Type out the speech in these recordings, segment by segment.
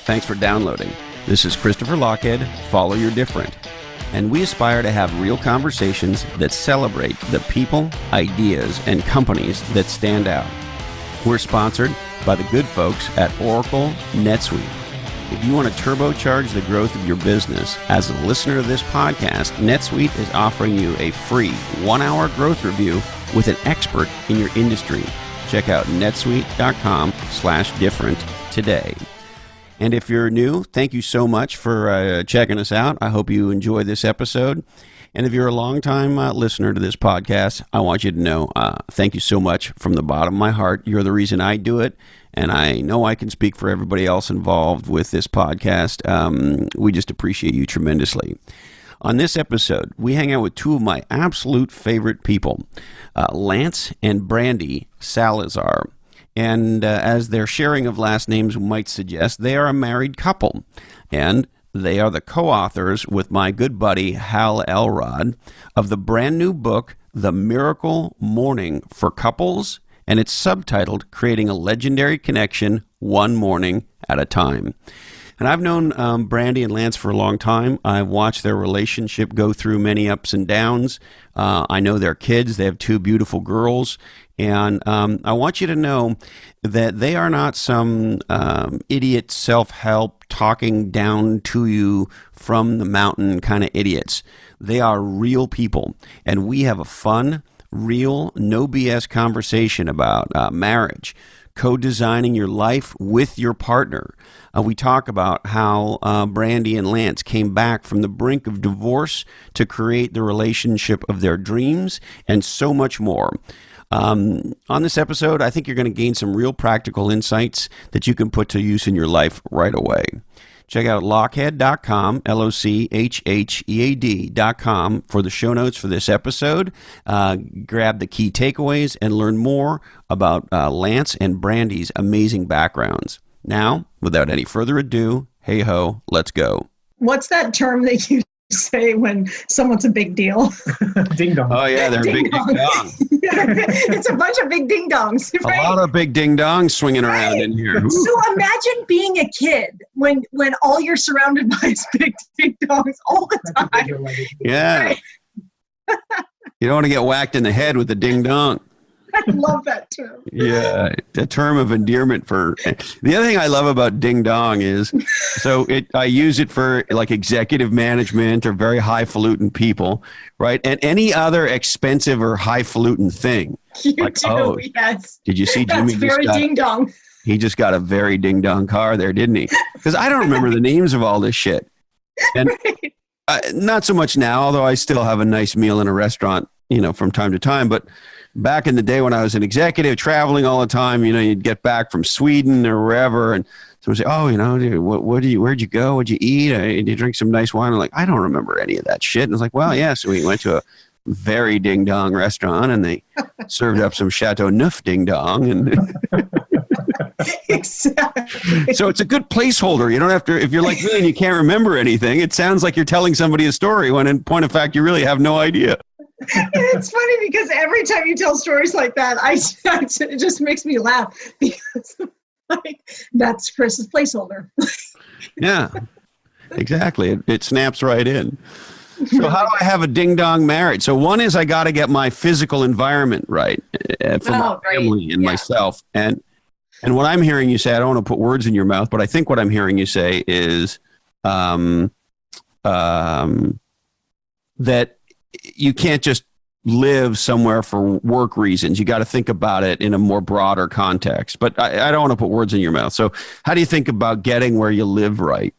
Thanks for downloading. This is Christopher Lochhead, Follow Your Different. And we aspire to have real conversations that celebrate the people, ideas, and companies that stand out. We're sponsored by the good folks at Oracle NetSuite. If you want to turbocharge the growth of your business, as a listener of this podcast, NetSuite is offering you a free 1-hour growth review with an expert in your industry. Check out netsuite.com/different today. And if you're new, thank you so much for checking us out. I hope you enjoy this episode. And if you're a longtime listener to this podcast, I want you to know, thank you so much from the bottom of my heart. You're the reason I do it. And I know I can speak for everybody else involved with this podcast. We just appreciate you tremendously. On this episode, we hang out with two of my absolute favorite people, Lance and Brandy Salazar. And as their sharing of last names might suggest, they are a married couple. And they are the co-authors with my good buddy, Hal Elrod, of the brand new book, The Miracle Morning for Couples, and it's subtitled, Creating a Legendary Connection One Morning at a Time. And I've known Brandy and Lance for a long time. I've watched their relationship go through many ups and downs. I know their kids. They have two beautiful girls. And I want you to know that they are not some idiot self-help talking down to you from the mountain kind of idiots. They are real people. And we have a fun, real, no BS conversation about marriage, co-designing your life with your partner. We talk about how Brandy and Lance came back from the brink of divorce to create the relationship of their dreams, and so much more. On this episode, I think you're going to gain some real practical insights that you can put to use in your life right away. Check out lochhead.com, LOCHHEAD.com for the show notes for this episode. Grab the key takeaways and learn more about Lance and Brandy's amazing backgrounds. Now, without any further ado, hey ho, let's go. What's that term that you say when someone's a big deal? Ding dong. Oh yeah, they're a big ding dong. It's a bunch of big ding dongs. Right? A lot of big ding dongs swinging around in here. Ooh. So imagine being a kid when all you're surrounded by is big ding dongs all the time. Yeah. Right? You don't want to get whacked in the head with a ding dong. I love that term. Yeah, a term of endearment for. The other thing I love about ding dong is, I use it for like executive management or very highfalutin people, right? And any other expensive or highfalutin thing. You do, yes. Did you see Jimmy? That's very ding dong. He just got a very ding dong car there, didn't he? Because I don't remember the names of all this shit. And not so much now, although I still have a nice meal in a restaurant, from time to time, but. Back in the day when I was an executive traveling all the time, you'd get back from Sweden or wherever and someone would say, where'd you go? What'd you eat? Did you drink some nice wine? I'm like, I don't remember any of that shit. And it's like, well, yeah. So we went to a very ding dong restaurant and they served up some Chateau Neuf ding dong. And exactly. So it's a good placeholder. You don't have to, if you're like me and you can't remember anything, it sounds like you're telling somebody a story when in point of fact, you really have no idea. It's funny because every time you tell stories like that, it just makes me laugh because that's Chris's placeholder. Yeah, exactly. It snaps right in. So how do I have a ding-dong marriage? So one is I got to get my physical environment right for my family and myself. And what I'm hearing you say, I don't want to put words in your mouth, but I think what I'm hearing you say is that you can't just live somewhere for work reasons. You got to think about it in a more broader context. But I don't want to put words in your mouth. So how do you think about getting where you live right?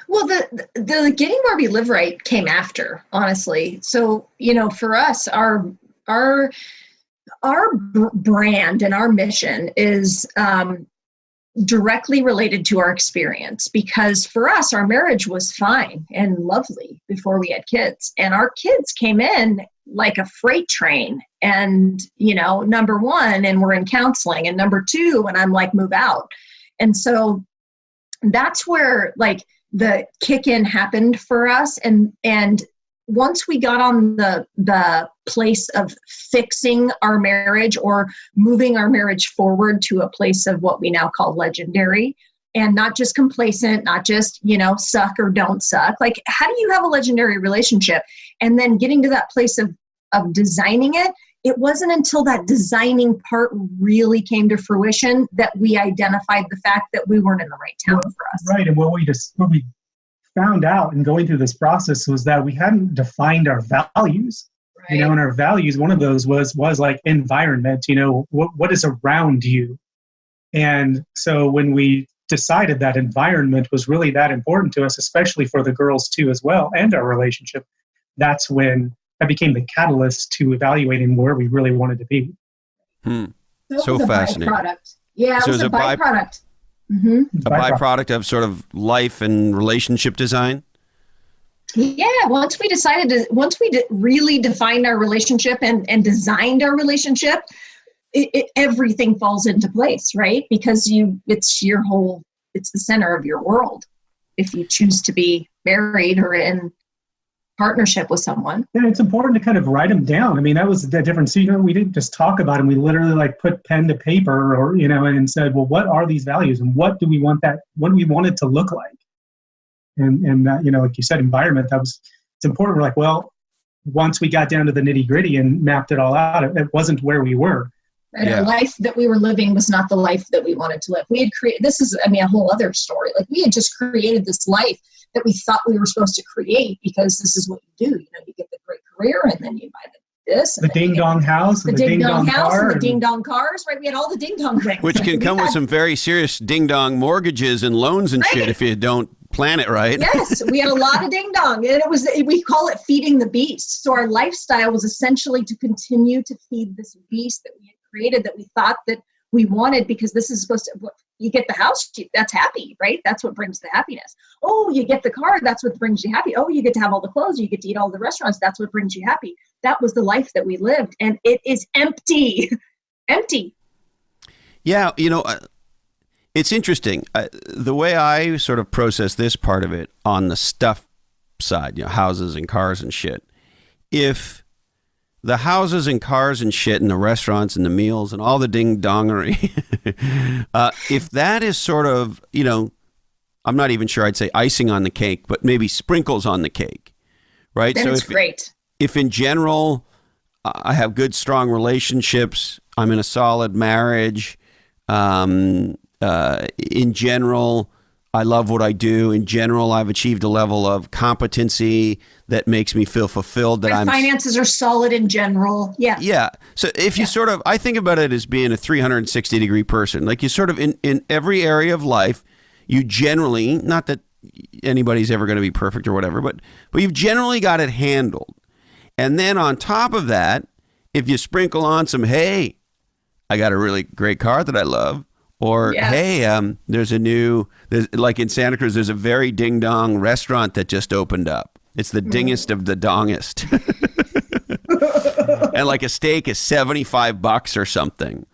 Well, the getting where we live right came after, honestly. So, for us, our brand and our mission is directly related to our experience, because for us, our marriage was fine and lovely before we had kids, and our kids came in like a freight train, and number one, and we're in counseling, and number two, and I'm like, move out. And so that's where like the kick in happened for us. And once we got on the place of fixing our marriage or moving our marriage forward to a place of what we now call legendary, and not just complacent, not just, suck or don't suck. Like, how do you have a legendary relationship? And then getting to that place of designing it, it wasn't until that designing part really came to fruition that we identified the fact that we weren't in the right town for us. Right. And what we found out in going through this process was that we hadn't defined our values. Right. And our values, one of those was like environment, what is around you. And so when we decided that environment was really that important to us, especially for the girls too as well, and our relationship, that's when that became the catalyst to evaluating where we really wanted to be. So fascinating. Yeah, it was a byproduct. A byproduct of sort of life and relationship design? Yeah, once we really defined our relationship and designed our relationship, everything falls into place, right? Because it's the center of your world if you choose to be married or in partnership with someone. Yeah, it's important to kind of write them down. I mean, that was the difference. We didn't just talk about them. We literally put pen to paper or, and said, well, what are these values and what do we want it to look like? And that, like you said, environment, it's important. We're like, well, once we got down to the nitty gritty and mapped it all out, it wasn't where we were. And our life that we were living was not the life that we wanted to live. We had created, this is, a whole other story. Like, we had just created this life that we thought we were supposed to create because this is what you do. You get the great career and then you buy this. The ding-dong house. The ding-dong house and the ding-dong cars, right? We had all the ding-dong things. Which can come with some very serious ding-dong mortgages and loans and shit if you don't plan it right. Yes, we had a lot of ding-dong. And we call it feeding the beast. So our lifestyle was essentially to continue to feed this beast that we had created, that we thought that we wanted, because this is supposed to, you get the house, that's happy, right? That's what brings the happiness. Oh, you get the car, that's what brings you happy. Oh, you get to have all the clothes, you get to eat all the restaurants, that's what brings you happy. That was the life that we lived, and it is empty. Empty. Yeah, it's interesting. The way I sort of process this part of it on the stuff side, houses and cars and shit. If the houses and cars and shit and the restaurants and the meals and all the ding-dongery, if that is sort of, I'm not even sure I'd say icing on the cake, but maybe sprinkles on the cake, right? Then it's great. If in general, I have good, strong relationships, I'm in a solid marriage, in general, I love what I do. In general, I've achieved a level of competency that makes me feel fulfilled. That my finances are solid in general. Yeah. Yeah. So if you sort of, I think about it as being a 360-degree person. Like, you sort of, in every area of life, you generally, not that anybody's ever going to be perfect or whatever, but you've generally got it handled. And then on top of that, if you sprinkle on some, hey, I got a really great car that I love. Or, hey, there's like in Santa Cruz, there's a very ding-dong restaurant that just opened up. It's the dingest of the dongest. And like a steak is $75 or something.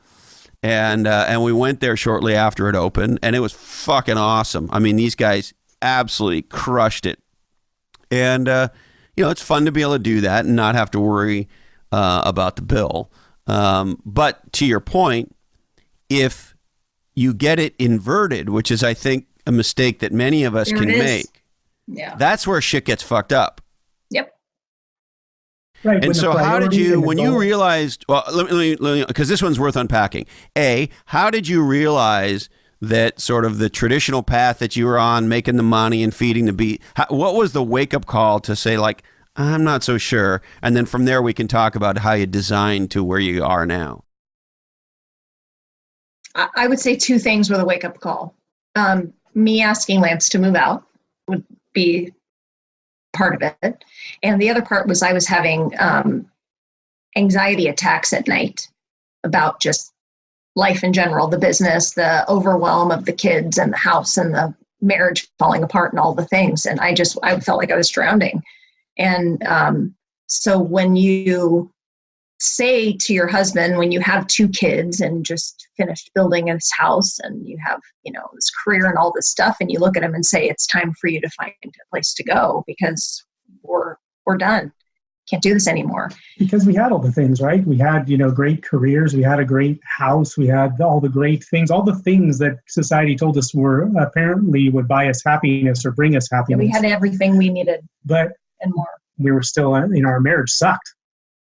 And we went there shortly after it opened, and it was fucking awesome. I mean, these guys absolutely crushed it. And, it's fun to be able to do that and not have to worry about the bill. But to your point, if you get it inverted, which is, I think, a mistake that many of us can make. Yeah. That's where shit gets fucked up. Yep. Right. And so how did you, when you realized, well, let me, because this one's worth unpacking. How did you realize that sort of the traditional path that you were on, making the money and feeding the beast, what was the wake-up call to say, like, I'm not so sure? And then from there, we can talk about how you designed to where you are now. I would say two things were the wake-up call. Me asking Lance to move out would be part of it. And the other part was I was having anxiety attacks at night about just life in general, the business, the overwhelm of the kids and the house and the marriage falling apart and all the things. And I felt like I was drowning. And so when you say to your husband, when you have two kids and just finished building this house and you have, this career and all this stuff, and you look at him and say, it's time for you to find a place to go because we're done. can't do this anymore. Because we had all the things, right? We had, great careers. We had a great house. We had all the great things, all the things that society told us were apparently would buy us happiness or bring us happiness. We had everything we needed, but and more. We were still, our marriage sucked.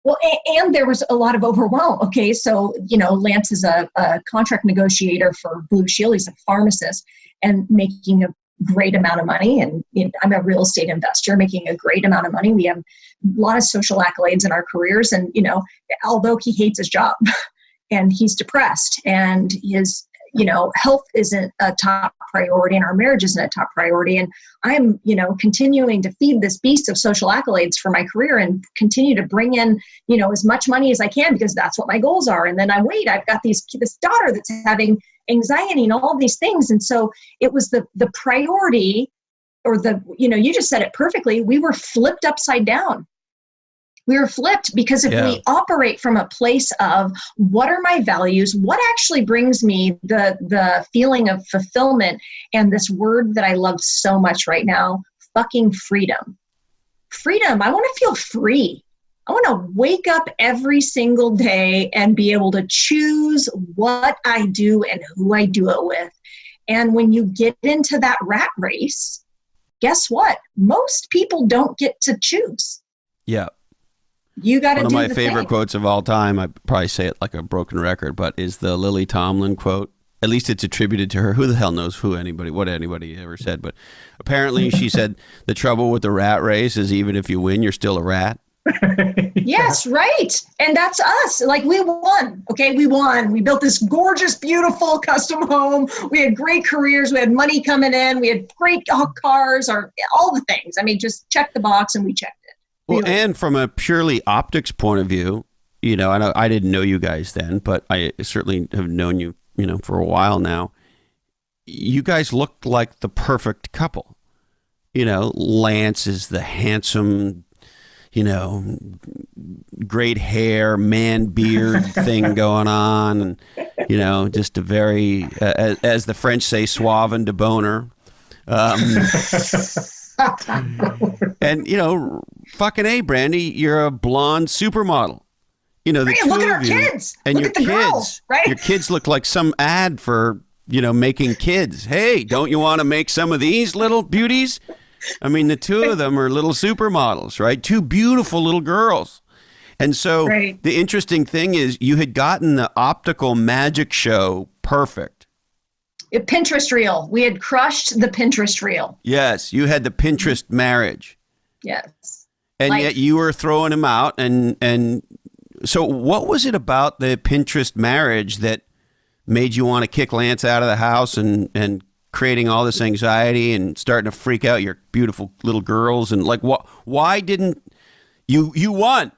Well, and there was a lot of overwhelm. Okay, so, Lance is a contract negotiator for Blue Shield. He's a pharmacist and making a great amount of money. And I'm a real estate investor making a great amount of money. We have a lot of social accolades in our careers. And, although he hates his job and he's depressed and his, health isn't a top priority and our marriage isn't a top priority. And I'm, continuing to feed this beast of social accolades for my career and continue to bring in, as much money as I can because that's what my goals are. And then I've got this daughter that's having anxiety and all these things. And so it was the priority or you just said it perfectly. We were flipped upside down. We were flipped because if we operate from a place of what are my values, what actually brings me the feeling of fulfillment and this word that I love so much right now, fucking freedom. Freedom. I want to feel free. I want to wake up every single day and be able to choose what I do and who I do it with. And when you get into that rat race, guess what? Most people don't get to choose. Yeah. You got to do the thing. One of my favorite quotes of all time, I probably say it like a broken record, but is the Lily Tomlin quote. At least it's attributed to her. Who the hell knows what anybody ever said. But apparently she said, the trouble with the rat race is even if you win, you're still a rat. Yes, right. And that's us. Like we won. Okay, we won. We built this gorgeous, beautiful custom home. We had great careers. We had money coming in. We had great cars or all the things. I mean, just check the box and we checked it. Well, and from a purely optics point of view, I didn't know you guys then, but I certainly have known you, for a while now. You guys looked like the perfect couple. Lance is the handsome, great hair, man beard thing going on. And, just a very, as the French say, suave and de boner. And, fucking A, Brandy, you're a blonde supermodel. The hey, two look at of our you, kids. and look your at the kids, girls, right? Your kids look like some ad for, making kids. Hey, don't you want to make some of these little beauties? I mean, the two of them are little supermodels, right? Two beautiful little girls. And so The interesting thing is you had gotten the optical magic show perfect. Pinterest reel. We had crushed the Pinterest reel. Yes, you had the Pinterest marriage. Yes. And yet you were throwing him out. And so what was it about the Pinterest marriage that made you want to kick Lance out of the house and creating all this anxiety and starting to freak out your beautiful little girls? And like, why didn't you won,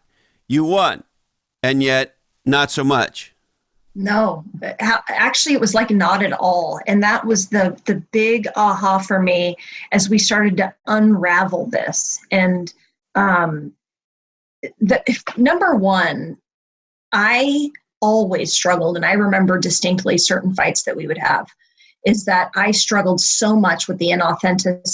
and yet not so much? No, actually it was like not at all. And that was the big aha for me as we started to unravel this. And number one, I always struggled, and I remember distinctly certain fights that we would have, is that I struggled so much with the inauthentic.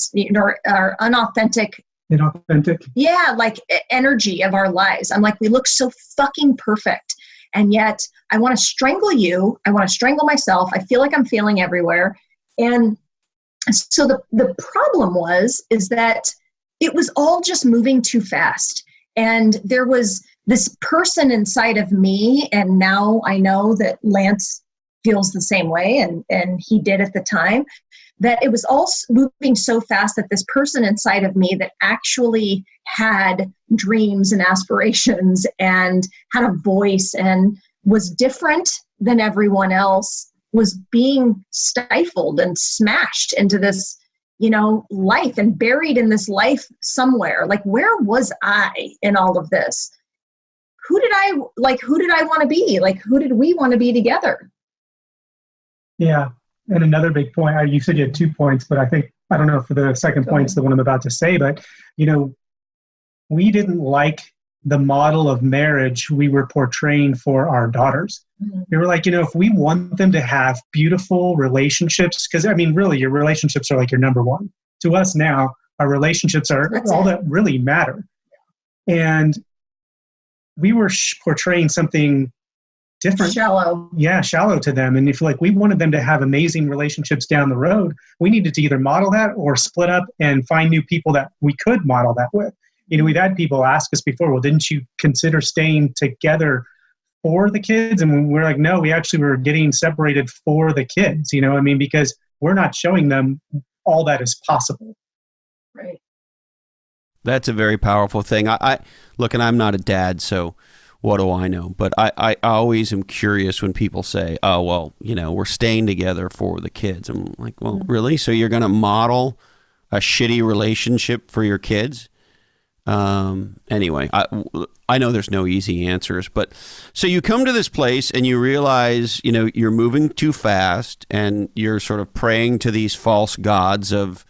Yeah, like energy of our lives. I'm like, we look so fucking perfect. And yet I want to strangle you. I want to strangle myself. I feel like I'm failing everywhere. And so the problem is that it was all just moving too fast. And there was this person inside of me. And now I know that Lance feels the same way. And he did at the time, that it was all moving so fast that this person inside of me that actually had dreams and aspirations and had a voice and was different than everyone else was being stifled and smashed into this, life and buried in this life somewhere. Like, where was I in all of this? Who did I want to be? Like, who did we want to be together? Yeah. And another big point, you said you had 2 points, but I don't know if the second point's the one I'm about to say, but, we didn't like the model of marriage we were portraying for our daughters. Mm-hmm. We were like, if we want them to have beautiful relationships, because really your relationships are like your number one. To us now, our relationships are all that really matter. And we were portraying something different. Shallow. Yeah, shallow to them. And if like we wanted them to have amazing relationships down the road, we needed to either model that or split up and find new people that we could model that with. You know, we've had people ask us before, well, didn't you consider staying together for the kids? And we're like, no, we actually were getting separated for the kids, you know what I mean? Because we're not showing them all that is possible. Right. That's a very powerful thing. I look, and I'm not a dad, so what do I know? But I always am curious when people say, oh, well, you know, we're staying together for the kids. I'm like, well, really? So you're going to model a shitty relationship for your kids? Anyway, I know there's no easy answers, but so you come to this place and you realize, you know, you're moving too fast and you're sort of praying to these false gods of,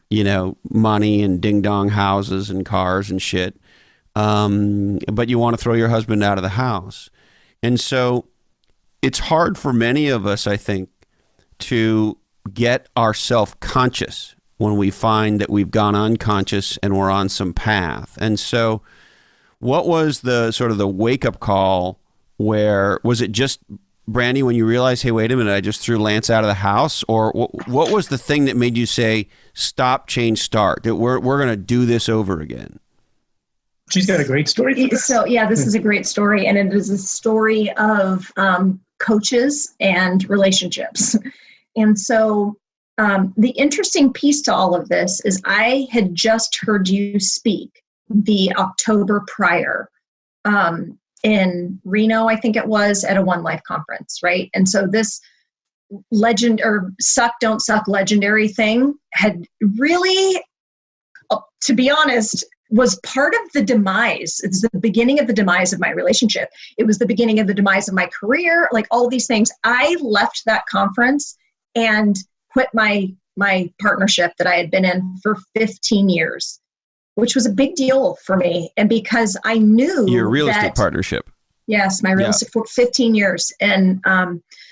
you know, money and ding dong houses and cars and shit. But you want to throw your husband out of the house. And so it's hard for many of us, I think, to get our self-conscious when we find that we've gone unconscious and we're on some path. And so what was the sort of the wake-up call where, was it just, Brandy, when you realized, hey, wait a minute, I just threw Lance out of the house? Or what was the thing that made you say, stop, change, start, that we're going to do this over again? She's got a great story. So, yeah, this is a great story. And it is a story of coaches and relationships. And so the interesting piece to all of this is I had just heard you speak the October prior in Reno, I think it was, at a One Life conference, right? And so this legend or suck, don't suck legendary thing had really, to be honest, was part of the demise. It's the beginning of the demise of my relationship. It was the beginning of the demise of my career, like all these things. I left that conference and quit my partnership that I had been in for 15 years, which was a big deal for me. And because I knew your real estate partnership. Yes, my real estate for 15 years. And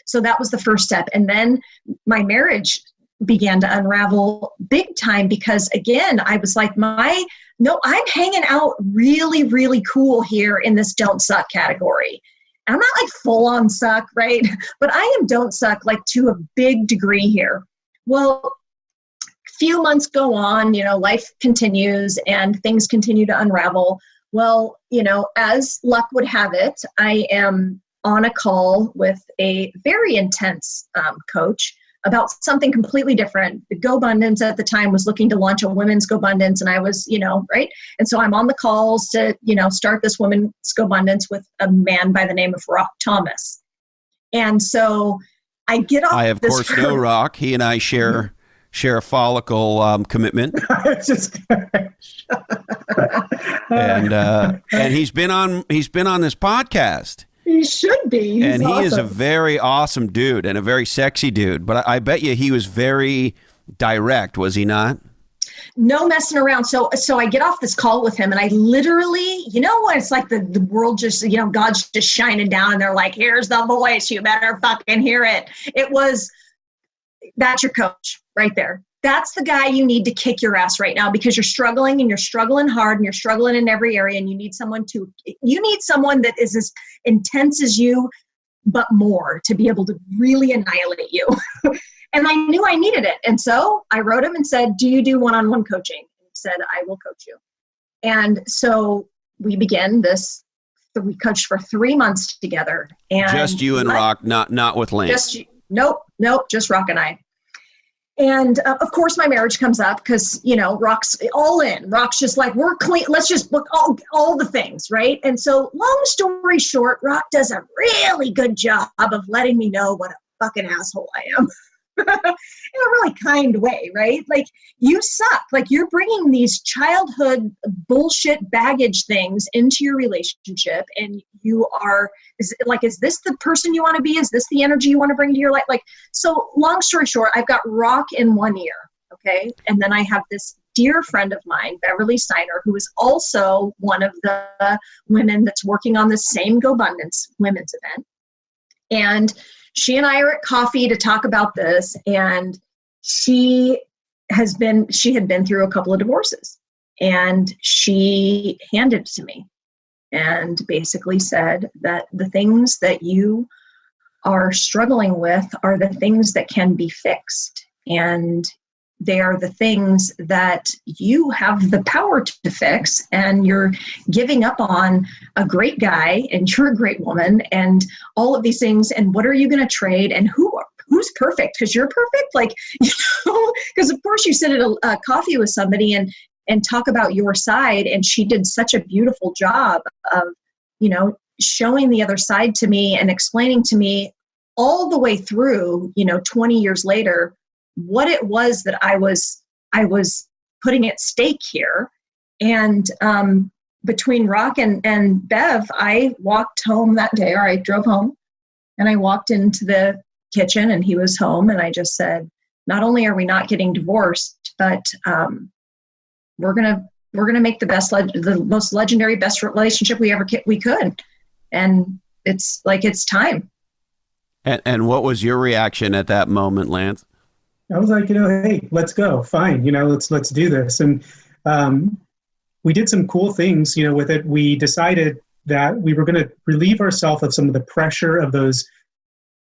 so that was the first step. And then my marriage began to unravel big time because, again, I was like, I'm hanging out really, really cool here in this don't suck category. I'm not like full on suck, right? But I am don't suck like to a big degree here. Well, few months go on, you know, life continues and things continue to unravel. Well, you know, as luck would have it, I am on a call with a very intense coach about something completely different. The GoBundance at the time was looking to launch a women's GoBundance, and I was, you know, right? And so I'm on the calls to, you know, start this women's GoBundance with a man by the name of Rock Thomas. And so I get off. I, of course, know Rock. He and I share a follicle commitment. And he's been on this podcast. He should be. He's awesome. He is a very awesome dude and a very sexy dude. But I bet you he was very direct, was he not? No messing around. So I get off this call with him and I literally, you know what, it's like the world just, you know, God's just shining down and they're like, here's the voice, you better fucking hear it. It was, that's your coach right there. That's the guy you need to kick your ass right now because you're struggling and you're struggling hard and you're struggling in every area and you need someone that is as intense as you, but more to be able to really annihilate you. And I knew I needed it. And so I wrote him and said, do you do one-on-one coaching? He said, I will coach you. And so we began this. We coached for 3 months together. And just you and Rock, not with Lance. Nope, just Rock and I. And of course, my marriage comes up because, you know, Rock's all in. Rock's just like, we're clean. Let's just book all the things, right? And so long story short, Rock does a really good job of letting me know what a fucking asshole I am. In a really kind way, right? Like, you suck. Like, you're bringing these childhood bullshit baggage things into your relationship, and you are, is this the person you want to be? Is this the energy you want to bring to your life? Like, so long story short, I've got Rock in one ear, okay? And then I have this dear friend of mine, Beverly Steiner, who is also one of the women that's working on the same GoBundance women's event. And she and I are at coffee to talk about this, and she had been through a couple of divorces, and she handed it to me. and basically said that the things that you are struggling with are the things that can be fixed. And they are the things that you have the power to fix, and you're giving up on a great guy, and you're a great woman, and all of these things. And what are you going to trade? And who's perfect? Because you're perfect, like, because of course you sit at a coffee with somebody and talk about your side. And she did such a beautiful job of, showing the other side to me and explaining to me all the way through, 20 years later, what it was that I was putting at stake here. And between Rock and Bev, I walked home that day, or I drove home, and I walked into the kitchen and he was home, and I just said, not only are we not getting divorced, but we're gonna make the most legendary, best relationship we could. And it's like, it's time. And what was your reaction at that moment, Lance? I was like, hey, let's go. Fine. Let's do this. And we did some cool things, with it. We decided that we were going to relieve ourselves of some of the pressure of those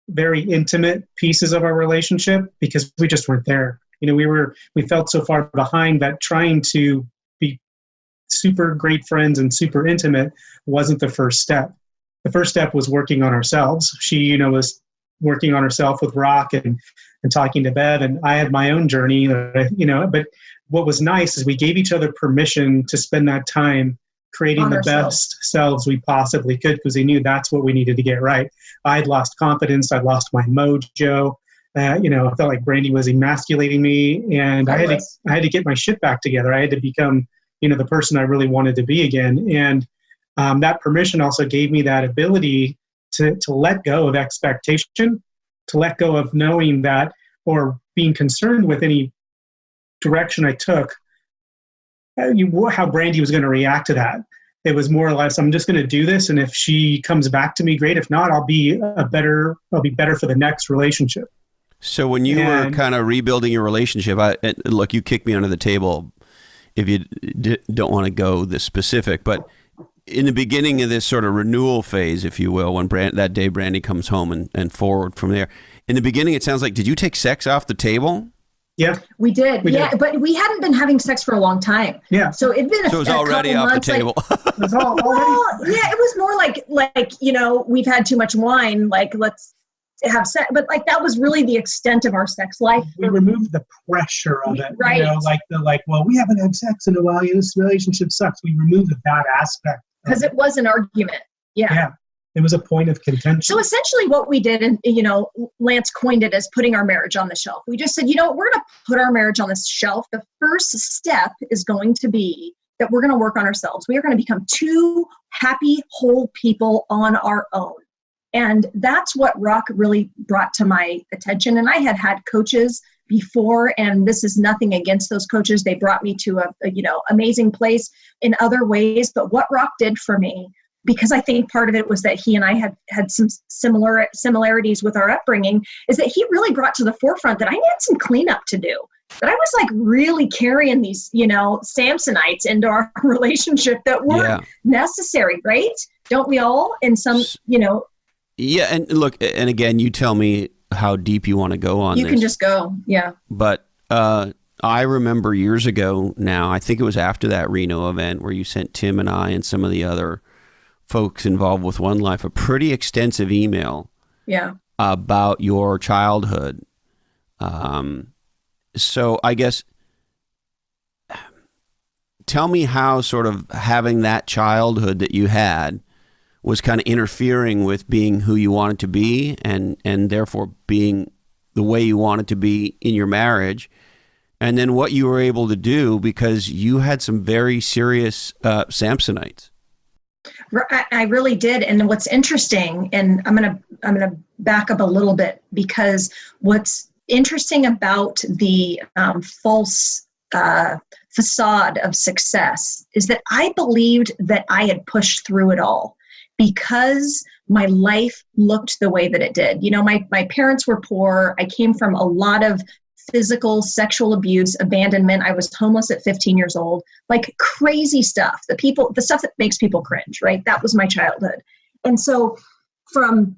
very intimate pieces of our relationship, because we just weren't there. We felt so far behind that trying to be super great friends and super intimate wasn't the first step. The first step was working on ourselves. She, was working on herself with Rock and talking to Bev, and I had my own journey, but what was nice is we gave each other permission to spend that time creating the best selves we possibly could, because we knew that's what we needed to get right. I'd lost confidence. I'd lost my mojo. I felt like Brandy was emasculating me, and I had to get my shit back together. I had to become, the person I really wanted to be again. And that permission also gave me that ability to let go of expectation, to let go of knowing that, or being concerned with any direction I took, how Brandy was going to react to that. It was more or less, I'm just going to do this, and if she comes back to me, great. If not, I'll be better for the next relationship. So when you were kind of rebuilding your relationship, look, you kicked me under the table if you don't want to go this specific, but in the beginning of this sort of renewal phase, if you will, when that day Brandy comes home and forward from there, in the beginning, it sounds like, did you take sex off the table? Yeah, we did. But we hadn't been having sex for a long time. Yeah. So it was already off the table. It was already. Yeah, it was more like, we've had too much wine, like, let's have sex. But like, that was really the extent of our sex life. We removed the pressure of it. Right. Well, we haven't had sex in a while. This relationship sucks. We removed that aspect. Because it was an argument. Yeah. It was a point of contention. So essentially what we did, and Lance coined it as putting our marriage on the shelf. We just said, we're going to put our marriage on the shelf. The first step is going to be that we're going to work on ourselves. We are going to become two happy, whole people on our own. And that's what Rock really brought to my attention. And I had coaches before, and this is nothing against those coaches. They brought me to a amazing place in other ways. But what Rock did for me, because I think part of it was that he and I had some similarities with our upbringing, is that he really brought to the forefront that I had some cleanup to do. That I was like really carrying these, Samsonites into our relationship that weren't necessary, right? Don't we all? In some, Yeah, and look, and again, you tell me how deep you want to go on this. You can just go, yeah. But I remember years ago now, I think it was after that Reno event where you sent Tim and I and some of the other folks involved with One Life a pretty extensive email about your childhood. So I guess, tell me how sort of having that childhood that you had was kind of interfering with being who you wanted to be and therefore being the way you wanted to be in your marriage. And then what you were able to do, because you had some very serious Samsonites. I really did. And what's interesting, and I'm gonna back up a little bit, because what's interesting about the false facade of success is that I believed that I had pushed through it all because my life looked the way that it did. My parents were poor. I came from a lot of physical, sexual abuse, abandonment. I was homeless at 15 years old, like crazy stuff. The stuff that makes people cringe, right? That was my childhood. And so from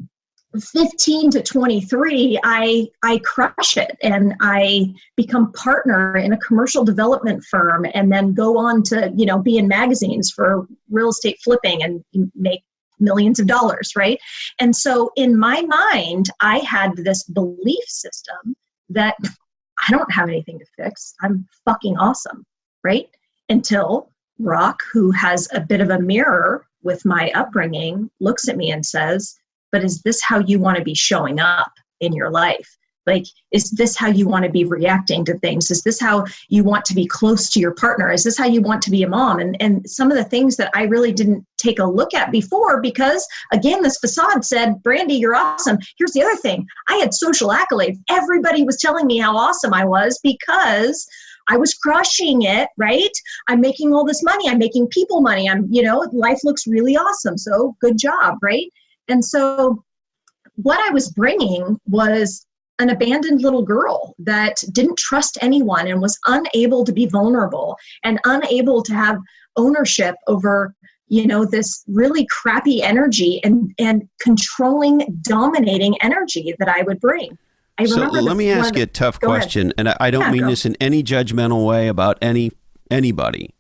15 to 23, I crush it, and I become partner in a commercial development firm, and then go on to, be in magazines for real estate flipping and make millions of dollars, right? And so in my mind, I had this belief system that I don't have anything to fix. I'm fucking awesome, right? Until Rock, who has a bit of a mirror with my upbringing, looks at me and says, but is this how you want to be showing up in your life? Like, is this how you want to be reacting to things? Is this how you want to be close to your partner? Is this how you want to be a mom? And some of the things that I really didn't take a look at before, because again, this facade said, Brandy, you're awesome. Here's the other thing. I had social accolades. Everybody was telling me how awesome I was because I was crushing it, right? I'm making all this money. I'm making people money. Life looks really awesome. So good job, right? And so what I was bringing was an abandoned little girl that didn't trust anyone and was unable to be vulnerable and unable to have ownership over, this really crappy energy and controlling, dominating energy that I would bring. So let me ask you a tough question, and I don't mean this in any judgmental way about anybody.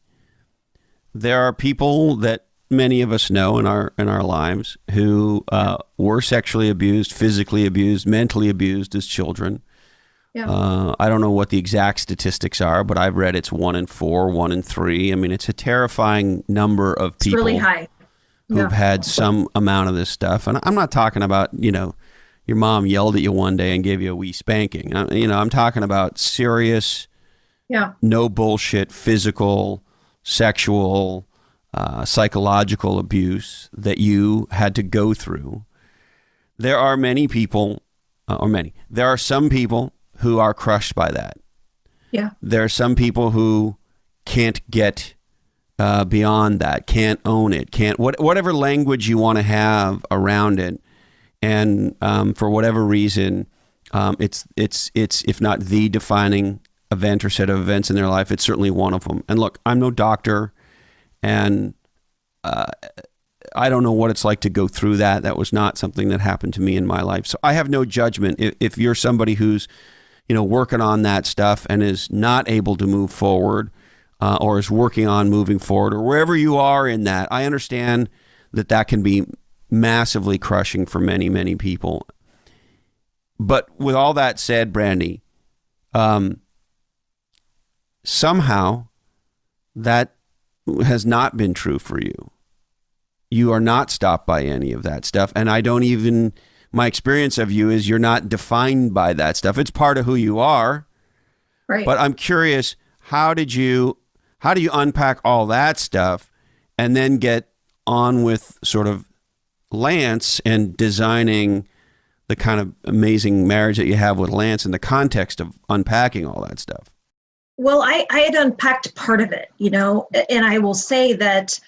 There are people that many of us know in our lives who were sexually abused, physically abused, mentally abused as children. Yeah. I don't know what the exact statistics are, but I've read it's 1 in 4, 1 in 3. I mean, it's a terrifying number of people. It's really high. Who've had some amount of this stuff. And I'm not talking about, your mom yelled at you one day and gave you a wee spanking. I'm talking about serious, no bullshit, physical, sexual, psychological abuse that you had to go through. There are many people, there are some people who are crushed by that. Yeah. There are some people who can't get beyond that, can't own it, whatever language you want to have around it. And for whatever reason, it's if not the defining event or set of events in their life, it's certainly one of them. And look, I'm no doctor. And I don't know what it's like to go through that. That was not something that happened to me in my life. So I have no judgment. If you're somebody who's, working on that stuff and is not able to move forward or is working on moving forward or wherever you are in that, I understand that can be massively crushing for many, many people. But with all that said, Brandy, somehow that has not been true for you. You are not stopped by any of that stuff. And my experience of you is you're not defined by that stuff. It's part of who you are. Right. But I'm curious, how do you unpack all that stuff and then get on with sort of Lance and designing the kind of amazing marriage that you have with Lance in the context of unpacking all that stuff? Well, I had unpacked part of it, and I will say that,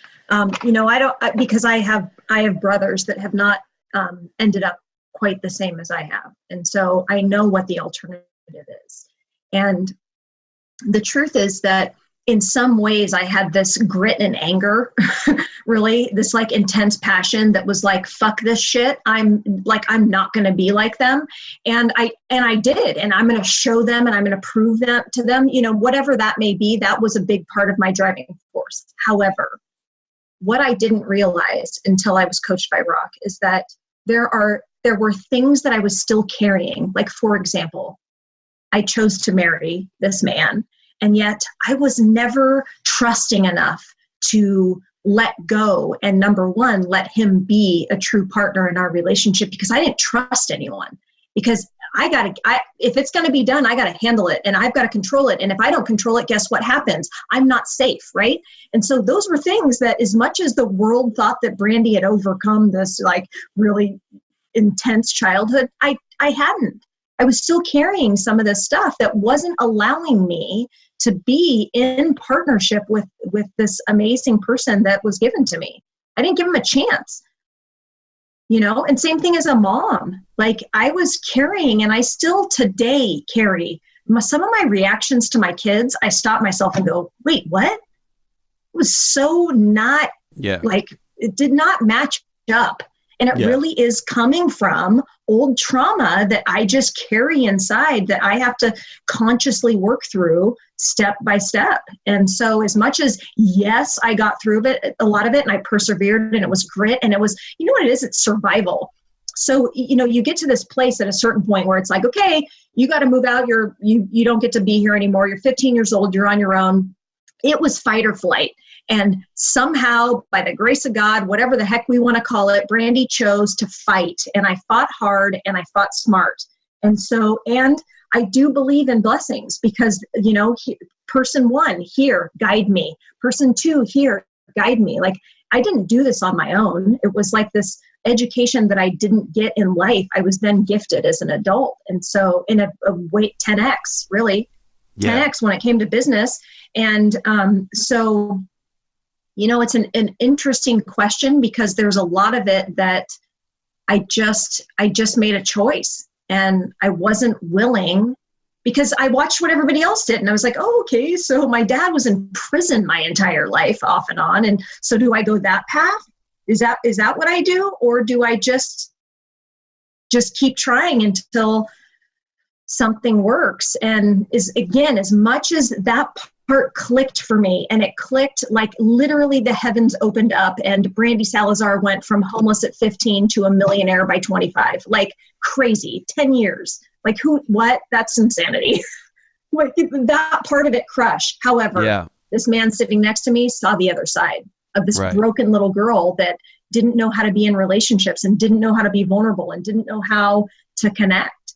because I have brothers that have not ended up quite the same as I have. And so I know what the alternative is. And the truth is that in some ways I had this grit and anger, really, this like intense passion that was like, fuck this shit. I'm not going to be like them. And I did, and I'm going to show them and I'm going to prove that to them, whatever that may be. That was a big part of my driving force. However, what I didn't realize until I was coached by Rock is that there were things that I was still carrying. Like, for example, I chose to marry this man, and yet I was never trusting enough to let go. And number one, let him be a true partner in our relationship, because I didn't trust anyone. Because if it's going to be done, I got to handle it, and I've got to control it. And if I don't control it, guess what happens? I'm not safe, right? And so those were things that, as much as the world thought that Brandy had overcome this like really intense childhood, I hadn't. I was still carrying some of this stuff that wasn't allowing me to be in partnership with this amazing person that was given to me. I didn't give him a chance. And same thing as a mom. Like, I was carrying, and I still today carry some of my reactions to my kids, I stop myself and go, wait, what? It was so not like, it did not match up. And it really is coming from old trauma that I just carry inside that I have to consciously work through step by step. And so as much as, yes, I got through it, a lot of it, and I persevered, and it was grit, and it was, you know what it is? It's survival. So, you know, you get to this place at a certain point where it's like, okay, you got to move out. You don't get to be here anymore. You're 15 years old. You're on your own. It was fight or flight. And somehow, by the grace of God, whatever the heck we want to call it, Brandy chose to fight. And I fought hard and I fought smart. And so, and I do believe in blessings because, you know, person one, here, guide me. Person two, here, guide me. Like, I didn't do this on my own. It was like this education that I didn't get in life. I was then gifted as an adult. And so in a way, 10X, really, 10X when it came to business. And so, you know, it's an interesting question because there's a lot of it that I just made a choice, and I wasn't willing because I watched what everybody else did. And I was like, oh, okay, so my dad was in prison my entire life off and on. And so do I go that path? Is that what I do? Or do I just keep trying until something works? And again, as much as that part clicked for me, and it clicked like literally the heavens opened up, and Brandy Salazar went from homeless at 15 to a millionaire by 25, like crazy, 10 years. Like what? That's insanity. Like that part of it crushed. However, this man sitting next to me saw the other side of this broken little girl that didn't know how to be in relationships and didn't know how to be vulnerable and didn't know how to connect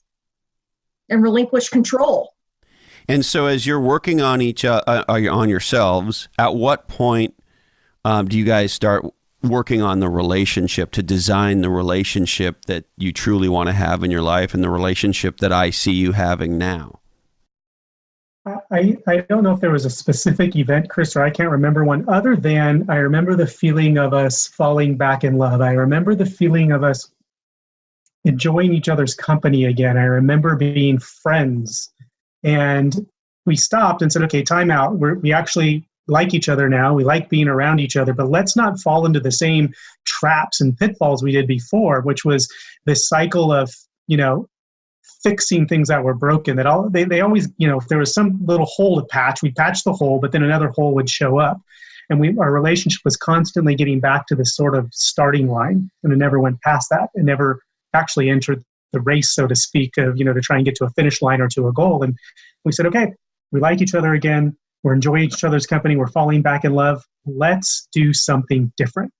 and relinquish control. And so as you're working on on yourselves, at what point do you guys start working on the relationship to design the relationship that you truly want to have in your life and the relationship that I see you having now? I don't know if there was a specific event, Chris, or I can't remember one, other than I remember the feeling of us falling back in love. I remember the feeling of us enjoying each other's company again. I remember being friends. And we stopped and said, okay, time out. We actually like each other now. We like being around each other, but let's not fall into the same traps and pitfalls we did before, which was this cycle of, you know, fixing things that were broken. That they always, you know, if there was some little hole to patch, we'd patch the hole, but then another hole would show up. And our relationship was constantly getting back to this sort of starting line, and it never went past that. It never actually entered the race, so to speak, of, you know, to try and get to a finish line or to a goal. And we said, okay, we like each other again. We're enjoying each other's company. We're falling back in love. Let's do something different.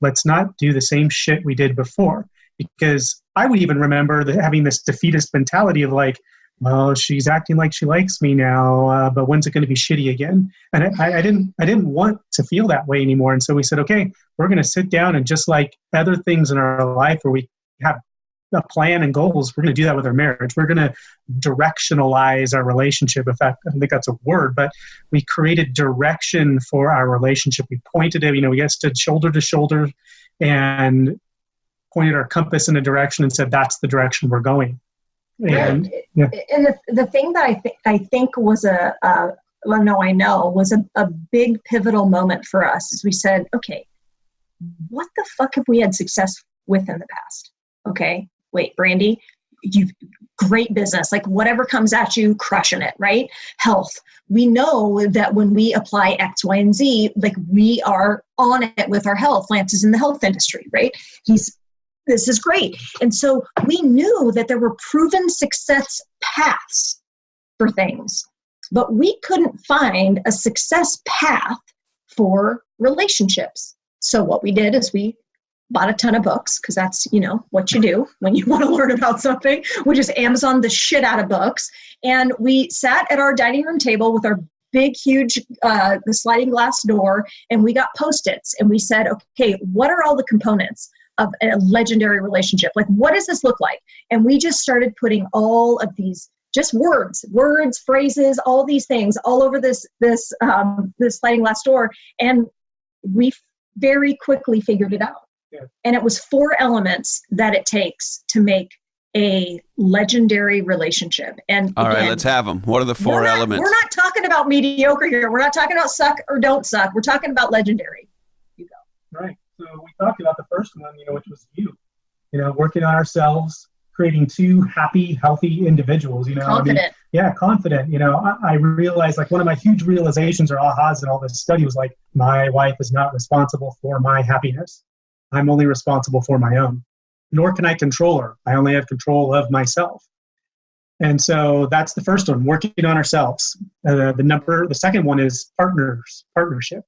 Let's not do the same shit we did before. Because I would even remember having this defeatist mentality of like, well, she's acting like she likes me now, but when's it going to be shitty again? And I didn't want to feel that way anymore. And so we said, okay, we're going to sit down, and just like other things in our life where we have a plan and goals, we're going to do that with our marriage. We're going to directionalize our relationship. In fact, I don't think that's a word, but we created direction for our relationship. We pointed it, you know, we stood shoulder to shoulder and pointed our compass in a direction and said, that's the direction we're going. And, and the thing that I think was was a big pivotal moment for us is we said, okay, what the fuck have we had success with in the past? Okay, wait, Brandy, you've great business, like whatever comes at you, crushing it, right? Health. We know that when we apply X, Y, and Z, like we are on it with our health. Lance is in the health industry, right? This is great. And so we knew that there were proven success paths for things, but we couldn't find a success path for relationships. So what we did is we bought a ton of books, because that's, you know, what you do when you want to learn about something. We just Amazon the shit out of books. And we sat at our dining room table with our big, huge the sliding glass door, and we got Post-its, and we said, okay, what are all the components of a legendary relationship? Like, what does this look like? And we just started putting all of these just words, phrases, all these things all over this sliding glass door. And we very quickly figured it out. Yeah. And it was 4 elements that it takes to make a legendary relationship. And all again, right, let's have them. What are the four elements? We're not talking about mediocre here. We're not talking about suck or don't suck. We're talking about legendary. You go. Right. So we talked about the first one, which was you. Working on ourselves, creating two happy, healthy individuals. Confident. Confident. I realized, like, one of my huge realizations or ahas in all this study was like, my wife is not responsible for my happiness. I'm only responsible for my own. Nor can I control her. I only have control of myself. And so that's the first one, working on ourselves. The second one is partnership.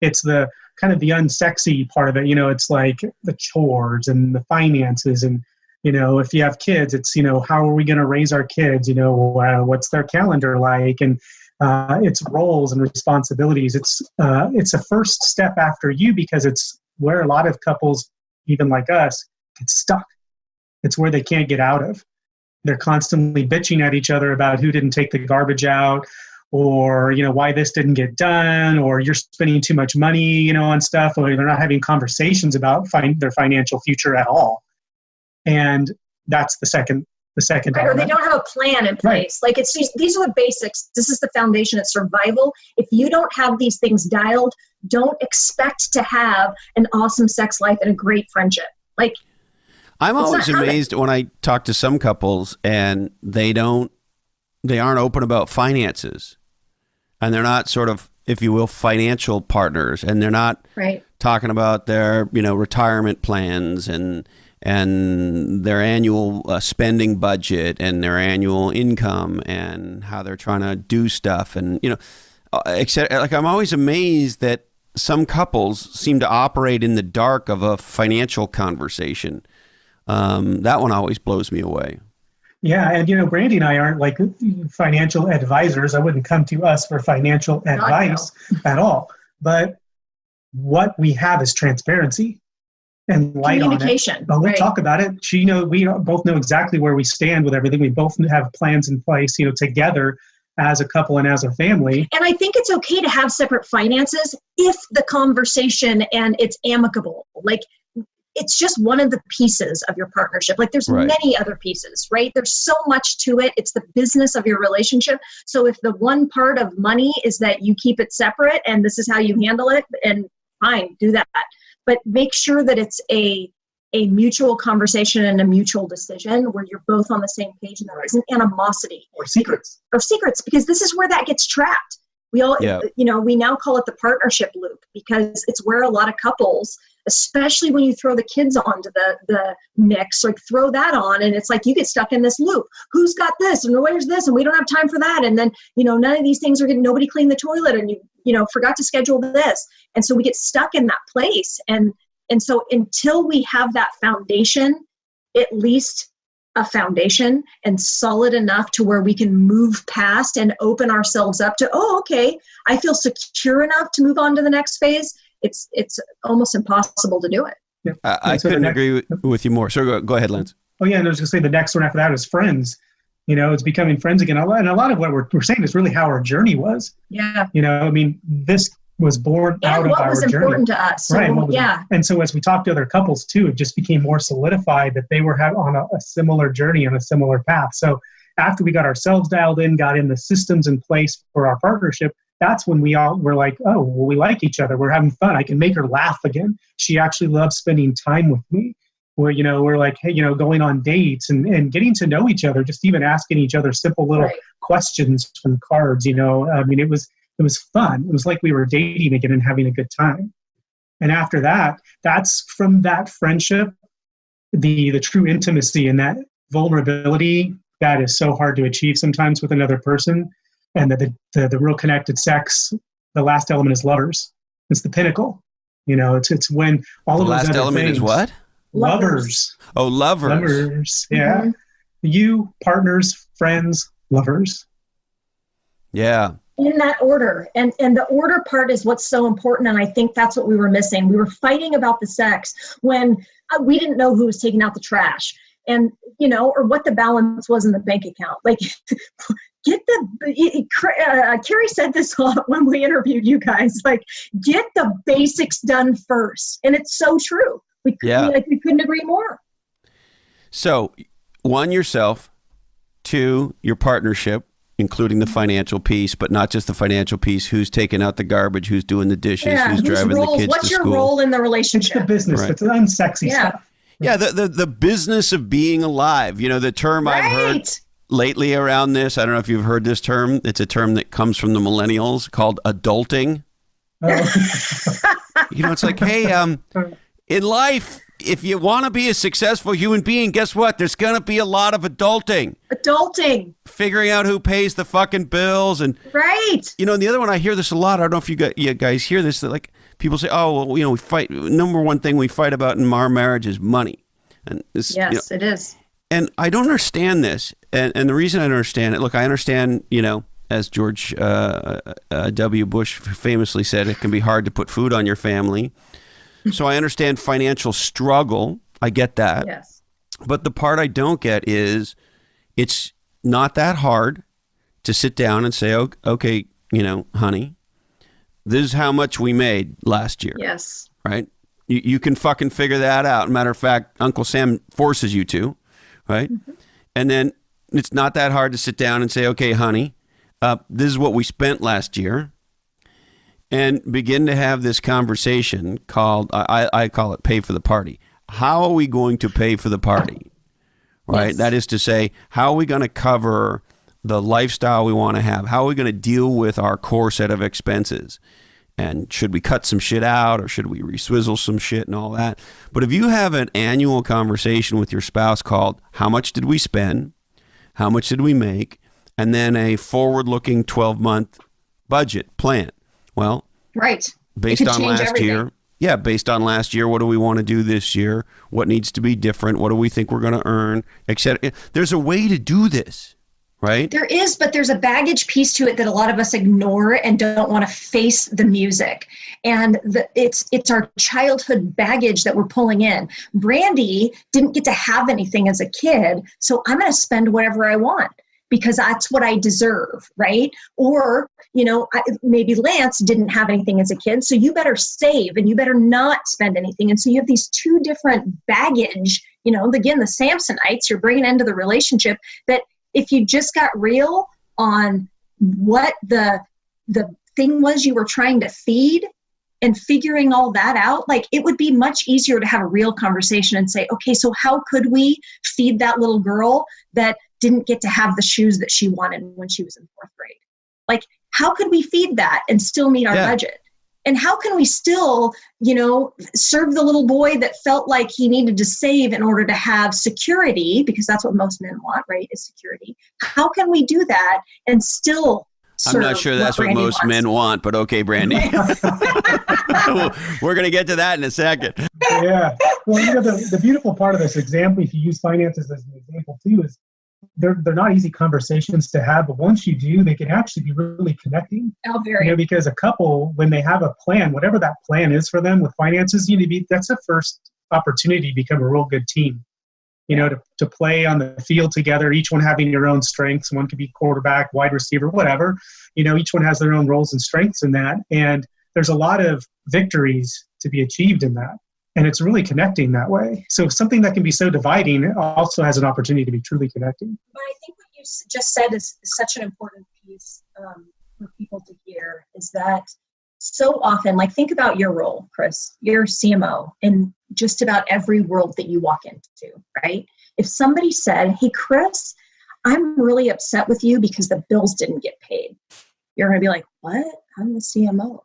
It's the kind of the unsexy part of it. It's like the chores and the finances. And, if you have kids, it's, how are we going to raise our kids? What's their calendar like? And it's roles and responsibilities. It's a first step after you, because it's where a lot of couples, even like us, get stuck. It's where they can't get out of. They're constantly bitching at each other about who didn't take the garbage out, or, why this didn't get done, or you're spending too much money, on stuff, or they're not having conversations about their financial future at all. And that's the second right, or they don't have a plan in place. Right. Like, these are the basics. This is the foundation. It's survival. If you don't have these things dialed, don't expect to have an awesome sex life and a great friendship. Like, I'm always amazed when I talk to some couples and they aren't open about finances, and they're not sort of, if you will, financial partners, and they're not talking about their, retirement plans and their annual spending budget and their annual income and how they're trying to do stuff. And, like, I'm always amazed that some couples seem to operate in the dark of a financial conversation. That one always blows me away. Yeah. And, Brandy and I aren't like financial advisors. I wouldn't come to us for financial advice at all. But what we have is transparency and light on it. Communication. But we'll talk about it. We both know exactly where we stand with everything. We both have plans in place, together as a couple and as a family. And I think it's okay to have separate finances if the conversation and it's amicable. Like, it's just one of the pieces of your partnership. Like, there's many other pieces, right? There's so much to it. It's the business of your relationship. So if the one part of money is that you keep it separate and this is how you handle it, and fine, do that. But make sure that it's a mutual conversation and a mutual decision where you're both on the same page and there isn't animosity. Or secrets, because this is where that gets trapped. We all, we now call it the partnership loop, because it's where a lot of couples, especially when you throw the kids onto the mix, like throw that on, and it's like you get stuck in this loop. Who's got this, and where's this, and we don't have time for that, and then none of these things are getting. Nobody cleaned the toilet, and you forgot to schedule this, and so we get stuck in that place. And so until we have that foundation, at least a foundation, and solid enough to where we can move past and open ourselves up to, okay, I feel secure enough to move on to the next phase. It's almost impossible to do it. Yeah. I couldn't agree with you more. So go ahead, Lance. Oh yeah, and I was going to say the next one after that is friends. It's becoming friends again. And a lot of what we're saying is really how our journey was. Yeah. This was born out of our journey. What was important to us. So, right. And so as we talked to other couples too, it just became more solidified that they were on a similar journey and a similar path. So after we got ourselves dialed in, got in the systems in place for our partnership, that's when we all were like, oh, well, we like each other. We're having fun. I can make her laugh again. She actually loves spending time with me. Where, we're like, hey, going on dates and getting to know each other, just even asking each other simple little questions from cards, it was fun. It was like we were dating again and having a good time. And after that, that's from that friendship, the true intimacy and that vulnerability that is so hard to achieve sometimes with another person. And the real connected sex, the last element is lovers. It's the pinnacle. It's when all of those other things. The last element is what? Lovers. Oh, lovers. Lovers, yeah. Mm-hmm. You, partners, friends, lovers. Yeah. In that order. And the order part is what's so important. And I think that's what we were missing. We were fighting about the sex when we didn't know who was taking out the trash. And, or what the balance was in the bank account. Like, Carrie said this when we interviewed you guys, like, get the basics done first. And it's so true. We couldn't agree more. So one, yourself, two, your partnership, including the financial piece, but not just the financial piece. Who's taking out the garbage? Who's doing the dishes? Who's driving the kids What's to your school? role in the relationship? It's the business. Right. It's the unsexy stuff. Yeah, the business of being alive. You know, the term I've heard lately around this, I don't know if you've heard this term. It's a term that comes from the millennials called adulting. You know, it's like, hey, in life, if you want to be a successful human being, guess what? There's going to be a lot of adulting. Figuring out who pays the fucking bills. And, you know, and the other one, I hear this a lot. I don't know if you guys hear this. That, like, people say, oh, well, you know, we fight. Number one thing we fight about in our marriage is money. And this, yes, it is. And I don't understand this. And the reason I don't understand it, look, I understand, you know, as George W. Bush famously said, it can be hard to put food on your family. So I understand financial struggle. I get that. Yes. But the part I don't get is it's not that hard to sit down and say, okay, you know, honey, this is how much we made last year. Yes. Right? You can fucking figure that out. Matter of fact, Uncle Sam forces you to, right? Mm-hmm. And then it's not that hard to sit down and say, okay, honey, this is what we spent last year. And begin to have this conversation called, I call it pay for the party. How are we going to pay for the party? Right? Yes. That is to say, how are we going to cover the lifestyle we want to have? How are we going to deal with our core set of expenses? And should we cut some shit out, or should we re-swizzle some shit and all that? But if you have an annual conversation with your spouse called, how much did we spend? How much did we make? And then a forward-looking 12-month budget plan. Well, based on last year. Yeah, based on last year, what do we want to do this year? What needs to be different? What do we think we're going to earn? Etc. There's a way to do this, right? There is, but there's a baggage piece to it that a lot of us ignore and don't want to face the music. And it's our childhood baggage that we're pulling in. Brandy didn't get to have anything as a kid, so I'm going to spend whatever I want, because that's what I deserve, right? Or, you know, maybe Lance didn't have anything as a kid, so you better save and you better not spend anything. And so you have these two different baggage, you know, again, the Samsonites you're bringing into the relationship, that if you just got real on what the thing was you were trying to feed and figuring all that out, like, it would be much easier to have a real conversation and say, okay, so how could we feed that little girl that didn't get to have the shoes that she wanted when she was in 4th grade? Like, how could we feed that and still meet our budget? And how can we still, you know, serve the little boy that felt like he needed to save in order to have security, because that's what most men want, right, is security. How can we do that and still serve? I'm not sure that's what most men want, but okay, Brandy. We're going to get to that in a second. Yeah. Well, you know, the beautiful part of this example, if you use finances as an example too, is they're not easy conversations to have, but once you do, they can actually be really connecting. Oh, very. You know, because a couple, when they have a plan, whatever that plan is for them with finances, that's the first opportunity to become a real good team. You know, to play on the field together, each one having your own strengths. One could be quarterback, wide receiver, whatever. You know, each one has their own roles and strengths in that. And there's a lot of victories to be achieved in that. And it's really connecting that way. So something that can be so dividing also has an opportunity to be truly connecting. But I think what you just said is such an important piece for people to hear, is that so often, like, think about your role, Chris, you're CMO in just about every world that you walk into, right? If somebody said, hey, Chris, I'm really upset with you because the bills didn't get paid, you're going to be like, what? I'm the CMO.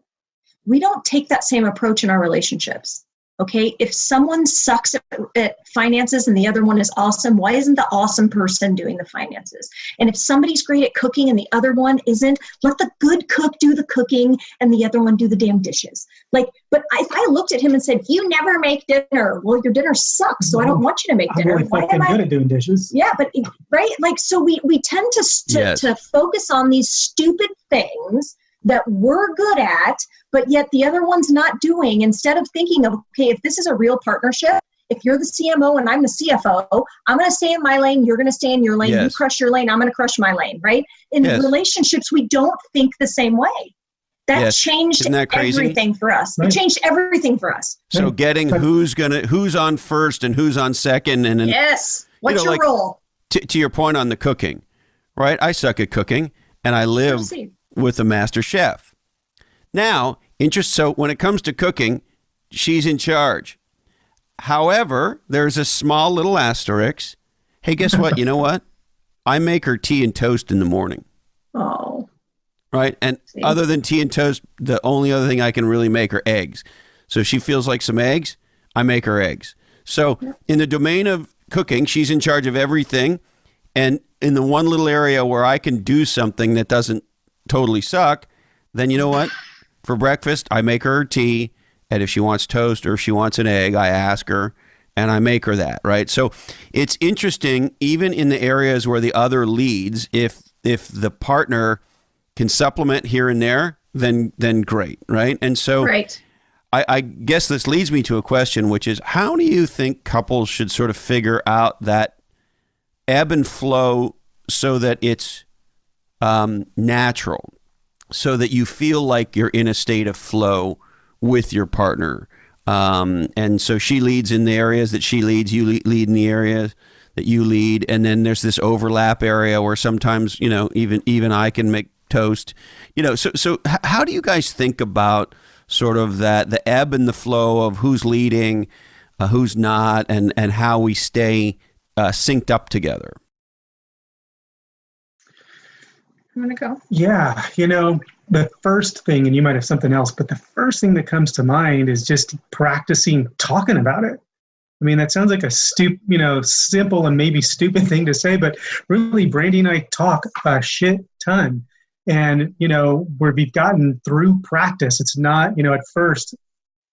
We don't take that same approach in our relationships. Okay, if someone sucks at finances and the other one is awesome, why isn't the awesome person doing the finances? And if somebody's great at cooking and the other one isn't, let the good cook do the cooking and the other one do the damn dishes. Like, but if I looked at him and said, you never make dinner, well, your dinner sucks, so I don't want you to make dinner. I'm really fucking good at doing dishes. Yeah, but right, like, so we tend to focus on these stupid things that we're good at, but yet the other one's not doing, instead of thinking of, okay, if this is a real partnership, if you're the CMO and I'm the CFO, I'm going to stay in my lane, you're going to stay in your lane, you crush your lane, I'm going to crush my lane, right? In relationships, we don't think the same way. That changed everything for us. Right. It changed everything for us. So getting who's on first and who's on second. And yes. What's your role? to your point on the cooking, right? I suck at cooking, and I live with a master chef. Now, so when it comes to cooking, she's in charge. However, there's a small little asterisk. Hey, guess what? You know what? I make her tea and toast in the morning. Oh. Right? And other than tea and toast, the only other thing I can really make are eggs. So if she feels like some eggs, I make her eggs. So in the domain of cooking, she's in charge of everything. And in the one little area where I can do something that doesn't totally suck, then you know what? For breakfast, I make her tea. And if she wants toast or if she wants an egg, I ask her and I make her that, right? So it's interesting, even in the areas where the other leads, if the partner can supplement here and there, then great, right? And so I guess this leads me to a question, which is, how do you think couples should sort of figure out that ebb and flow so that it's natural, so that you feel like you're in a state of flow with your partner? And so she leads in the areas that she leads, you lead in the areas that you lead. And then there's this overlap area where sometimes, even I can make toast, so how do you guys think about sort of that, the ebb and the flow of who's leading, who's not, and how we stay synced up together? You want to go? Yeah. The first thing, and you might have something else, but the first thing that comes to mind is just practicing talking about it. I mean, that sounds like a simple and maybe stupid thing to say, but really, Brandy and I talk a shit ton. And, where we've gotten through practice, it's not, at first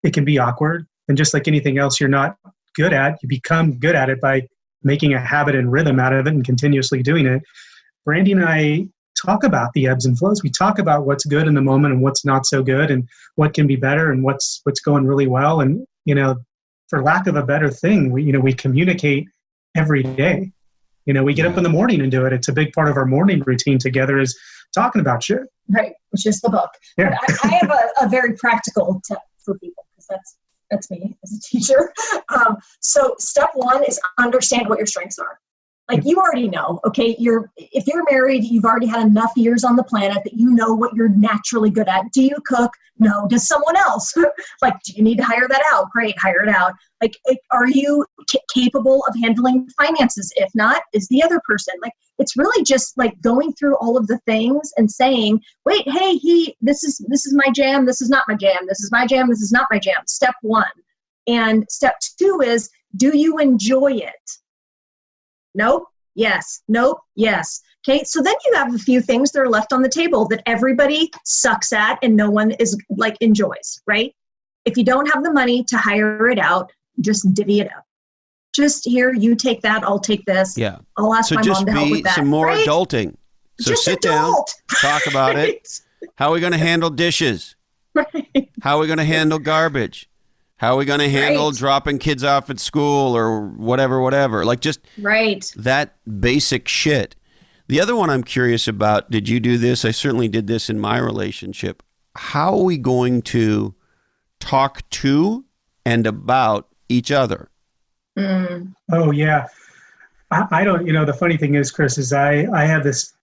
it can be awkward. And just like anything else you're not good at, you become good at it by making a habit and rhythm out of it and continuously doing it. Brandy and I talk about the ebbs and flows. We talk about what's good in the moment and what's not so good and what can be better and what's going really well. And, for lack of a better thing, we communicate every day. We get up in the morning and do it. It's a big part of our morning routine together is talking about shit. Right, which is the book. Yeah. But I have a very practical tip for people, because that's me as a teacher. So step one is understand what your strengths are. Like, you already know, okay, if you're married, you've already had enough years on the planet that you know what you're naturally good at. Do you cook? No. Does someone else? Like, do you need to hire that out? Great, hire it out. Like, are you capable of handling finances? If not, is the other person. Like, it's really just like going through all of the things and saying, wait, hey, this is my jam. This is not my jam. This is my jam. This is not my jam. Step one. And step two is, do you enjoy it? Nope. Yes. Nope. Yes. Okay. So then you have a few things that are left on the table that everybody sucks at and no one enjoys, right? If you don't have the money to hire it out, just divvy it up. Just here, you take that, I'll take this. Yeah. I'll ask my mom to help with that. So just be some more right? adulting. So just sit adult. down, talk about right? it. How are we going to handle dishes? Right. How are we going to handle garbage? How are we going to handle dropping kids off at school or whatever? Like, just that basic shit. The other one I'm curious about, did you do this? I certainly did this in my relationship. How are we going to talk to and about each other? Mm. Oh, yeah. I don't, the funny thing is, Chris, is I have this,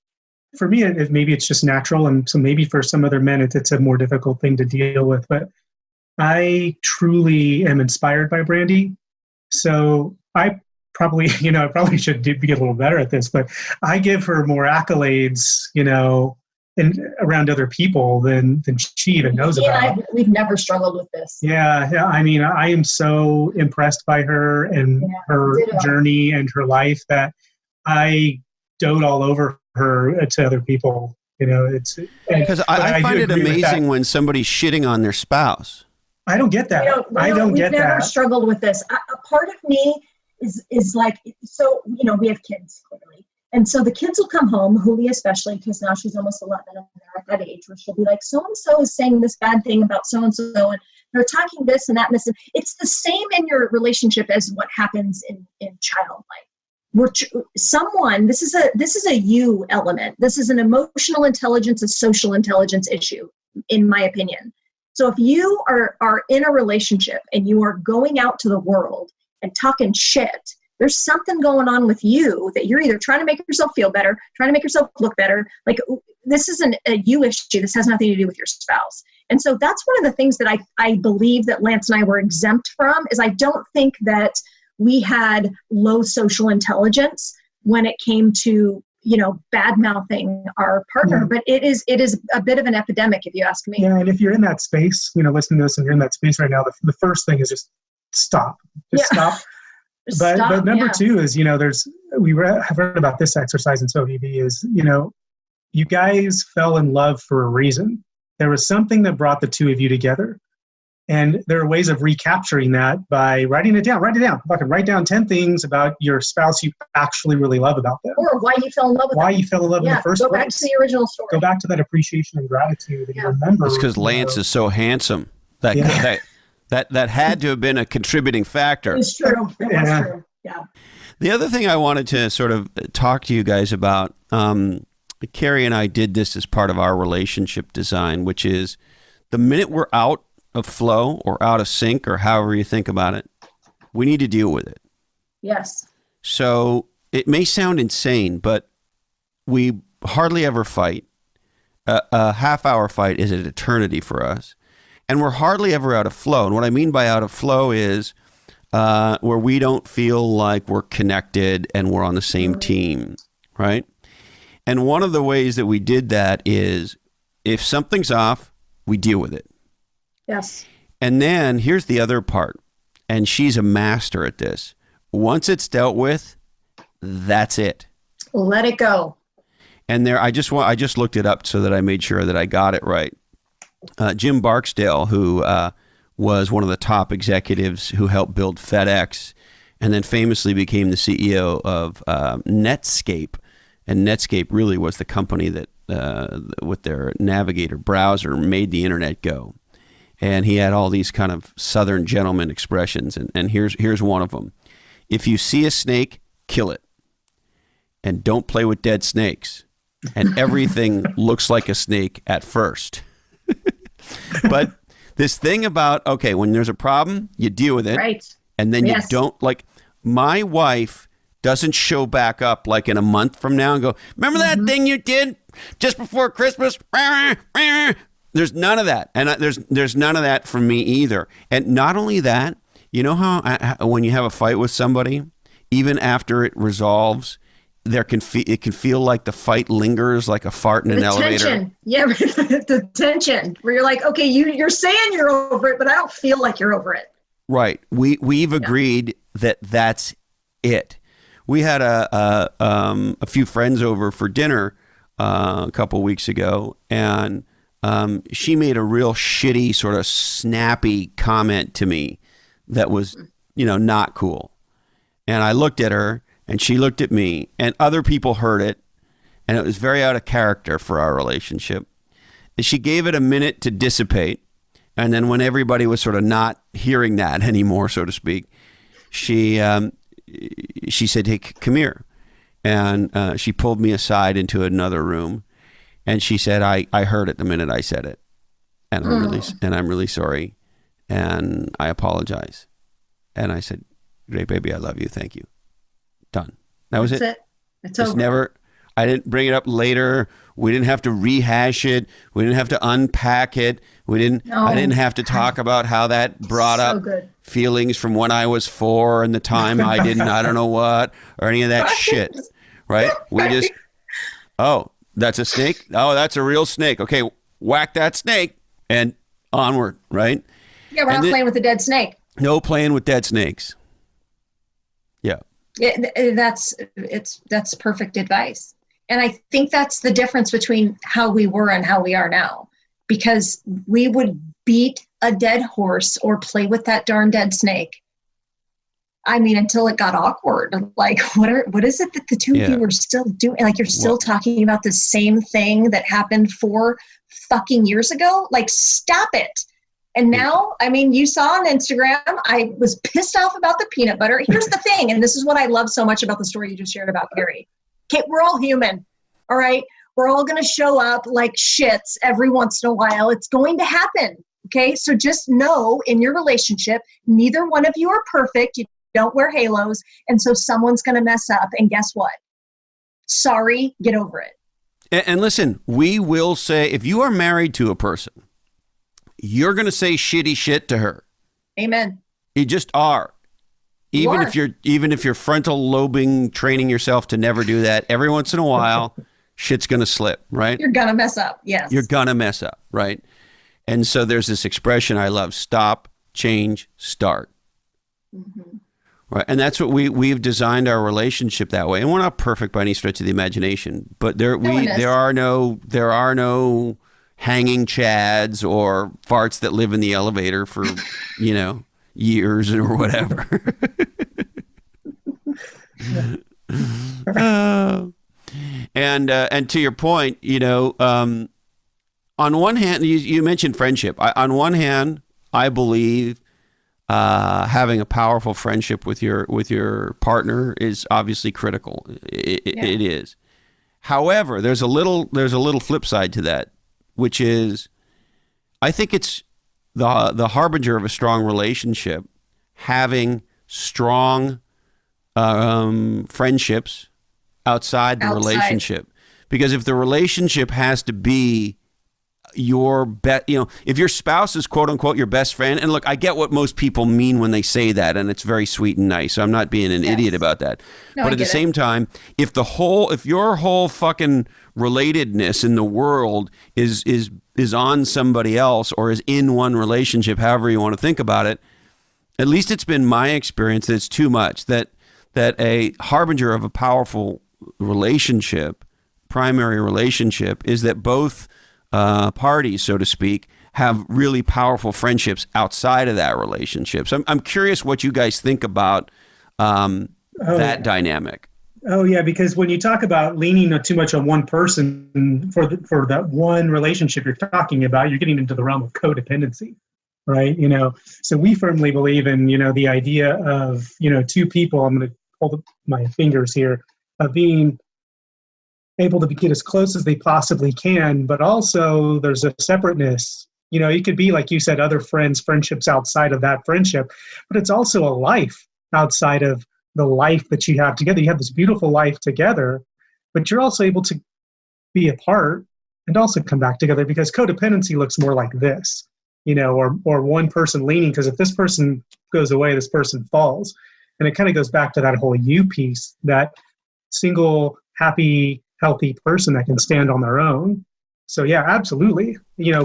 for me, maybe it's just natural. And so maybe for some other men, it's a more difficult thing to deal with. But I truly am inspired by Brandy. So I probably, I probably should be a little better at this, but I give her more accolades, and around other people than she even knows about. We've never struggled with this. Yeah. I mean, I am so impressed by her and her journey and her life that I dote all over her to other people. It's because I find it amazing when somebody's shitting on their spouse. I don't get that. I don't get that. We've never struggled with this. A part of me is like, so, we have kids, clearly. And so the kids will come home, Julie especially, because now she's almost 11 and they're at that age where she'll be like, so-and-so is saying this bad thing about so-and-so, and they're talking this and that and this. It's the same in your relationship as what happens in child life. This is a you element. This is an emotional intelligence, a social intelligence issue, in my opinion. So if you are in a relationship and you are going out to the world and talking shit There's something going on with you that you're either trying to make yourself feel better, trying to make yourself look better. Like, this isn't a you issue. This has nothing to do with your spouse. And so that's one of the things that I believe that Lance and I were exempt from, is I don't think that we had low social intelligence when it came to, bad mouthing our partner. But it is a bit of an epidemic, if you ask me. Yeah. And if you're in that space, listening to this and you're in that space right now, the first thing is just stop. Stop. But number two is, have read about this exercise in SOVB is, you guys fell in love for a reason. There was something that brought the two of you together. And there are ways of recapturing that by writing it down. Write it down. Fucking write down 10 things about your spouse you actually really love about them. Or why you fell in love with them. Why you fell in love in the first place. Go back to the original story. Go back to that appreciation and gratitude that you remember. It's because Lance is so handsome. That had to have been a contributing factor. It's true. It was true. Yeah. The other thing I wanted to sort of talk to you guys about, Carrie and I did this as part of our relationship design, which is the minute we're out of flow or out of sync, or however you think about it, we need to deal with it. Yes. So it may sound insane, but we hardly ever fight. A half-hour fight is an eternity for us. And we're hardly ever out of flow. And what I mean by out of flow is where we don't feel like we're connected and we're on the same team, right? And one of the ways that we did that is if something's off, we deal with it. Yes. And then here's the other part, and she's a master at this. Once it's dealt with, that's it. Let it go. And I just looked it up so that I made sure that I got it right. Jim Barksdale, who was one of the top executives who helped build FedEx, and then famously became the CEO of Netscape. And Netscape really was the company that, with their Navigator browser, made the internet go. And he had all these kind of Southern gentleman expressions. And here's one of them. If you see a snake, kill it. And don't play with dead snakes. And everything looks like a snake at first. But this thing about, okay, when there's a problem, you deal with it. Right. And then you don't, like, my wife doesn't show back up like in a month from now and go, remember that thing you did just before Christmas? There's none of that. And there's none of that from me either. And not only that, you know how when you have a fight with somebody, even after it resolves, it can feel like the fight lingers like a fart in an elevator. Tension. Yeah, the tension where you're like, okay, you're saying you're over it, but I don't feel like you're over it. Right. We've agreed that that's it. We had a few friends over for dinner a couple weeks ago, and she made a real shitty, sort of snappy comment to me that was, not cool. And I looked at her, and she looked at me, and other people heard it, and it was very out of character for our relationship. And she gave it a minute to dissipate, and then when everybody was sort of not hearing that anymore, so to speak, she said, "Hey, come here," and she pulled me aside into another room. And she said, I heard it the minute I said it. And I'm really sorry. And I apologize. And I said, great, baby, I love you. Thank you. Done. That was it. It's over. Never, I didn't bring it up later. We didn't have to rehash it. We didn't have to unpack it. I didn't have to talk about how that brought up feelings from when I was 4 and the time I didn't, I don't know what, or any of that shit. Right? We just, that's a snake? Oh, that's a real snake. Okay, whack that snake and onward, right? Yeah, we're not playing with a dead snake. No playing with dead snakes. Yeah. That's perfect advice. And I think that's the difference between how we were and how we are now. Because we would beat a dead horse or play with that darn dead snake. I mean, until it got awkward. Like, what is it that the two of you were still doing? Like, you're still talking about the same thing that happened 4 fucking years ago? Like, stop it. And now, I mean, you saw on Instagram, I was pissed off about the peanut butter. Here's the thing, and this is what I love so much about the story you just shared about Carrie. Okay, we're all human, all right? We're all going to show up like shits every once in a while. It's going to happen, okay? So just know in your relationship, neither one of you are perfect. You don't wear halos. And so someone's going to mess up. And guess what? Sorry, get over it. And listen, we will say, if you are married to a person, you're going to say shitty shit to her. Amen. You just are. Even if you're frontal lobing, training yourself to never do that, every once in a while, shit's going to slip, right? You're going to mess up. Yes. You're going to mess up, right? And so there's this expression I love: stop, change, start. Mm-hmm. Right. And that's what we've designed our relationship that way. And we're not perfect by any stretch of the imagination, but there are no hanging chads or farts that live in the elevator for, years or whatever. And to your point, on one hand, you mentioned friendship. On one hand, I believe having a powerful friendship with your partner is obviously critical. It is. However, there's a little flip side to that, which is, I think it's the harbinger of a strong relationship, having strong friendships outside the relationship. Because if the relationship has to be your if your spouse is quote unquote your best friend, and look, I get what most people mean when they say that, and it's very sweet and nice, so I'm not being an idiot about that. No, but at the same time, if your whole fucking relatedness in the world is on somebody else or is in one relationship, however you want to think about it, at least it's been my experience that it's too much, that a harbinger of a powerful relationship, primary relationship, is that both parties, so to speak, have really powerful friendships outside of that relationship. So I'm curious what you guys think about that dynamic. Oh yeah, because when you talk about leaning too much on one person for that one relationship you're talking about, you're getting into the realm of codependency, right? So we firmly believe in the idea of two people. I'm going to hold up my fingers here, of being able to get as close as they possibly can, but also there's a separateness. It could be, like you said, other friendships outside of that friendship, but it's also a life outside of the life that you have together. You have this beautiful life together, but you're also able to be apart and also come back together, because codependency looks more like this, or one person leaning, because if this person goes away, this person falls. And it kind of goes back to that whole you piece, that single, happy, healthy person that can stand on their own. So yeah, absolutely.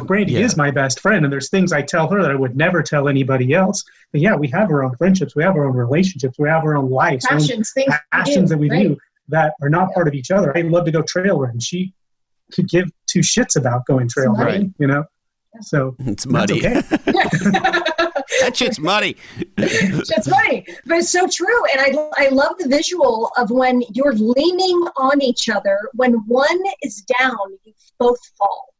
Brandy is my best friend, and there's things I tell her that I would never tell anybody else. But yeah, we have our own friendships, we have our own relationships, we have our own lives, passions that we do that are not part of each other. I love to go trail run. She could give two shits about going trail running, So it's muddy. Okay. That shit's muddy. Shit's muddy, but it's so true. And I love the visual of when you're leaning on each other. When one is down, you both fall.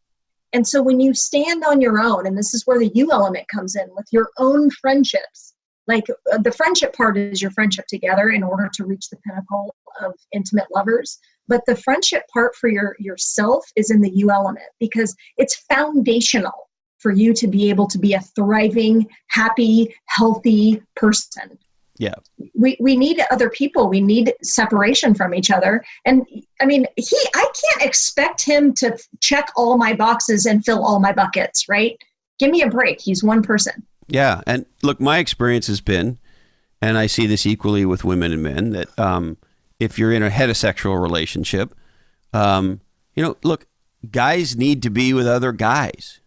And so when you stand on your own, and this is where the you element comes in with your own friendships, like the friendship part is your friendship together in order to reach the pinnacle of intimate lovers. But the friendship part for yourself is in the you element, because it's foundational for you to be able to be a thriving, happy, healthy person. Yeah. We need other people. We need separation from each other. And I mean, I can't expect him to check all my boxes and fill all my buckets, right? Give me a break. He's one person. Yeah. And look, my experience has been, and I see this equally with women and men, that if you're in a heterosexual relationship, look, guys need to be with other guys.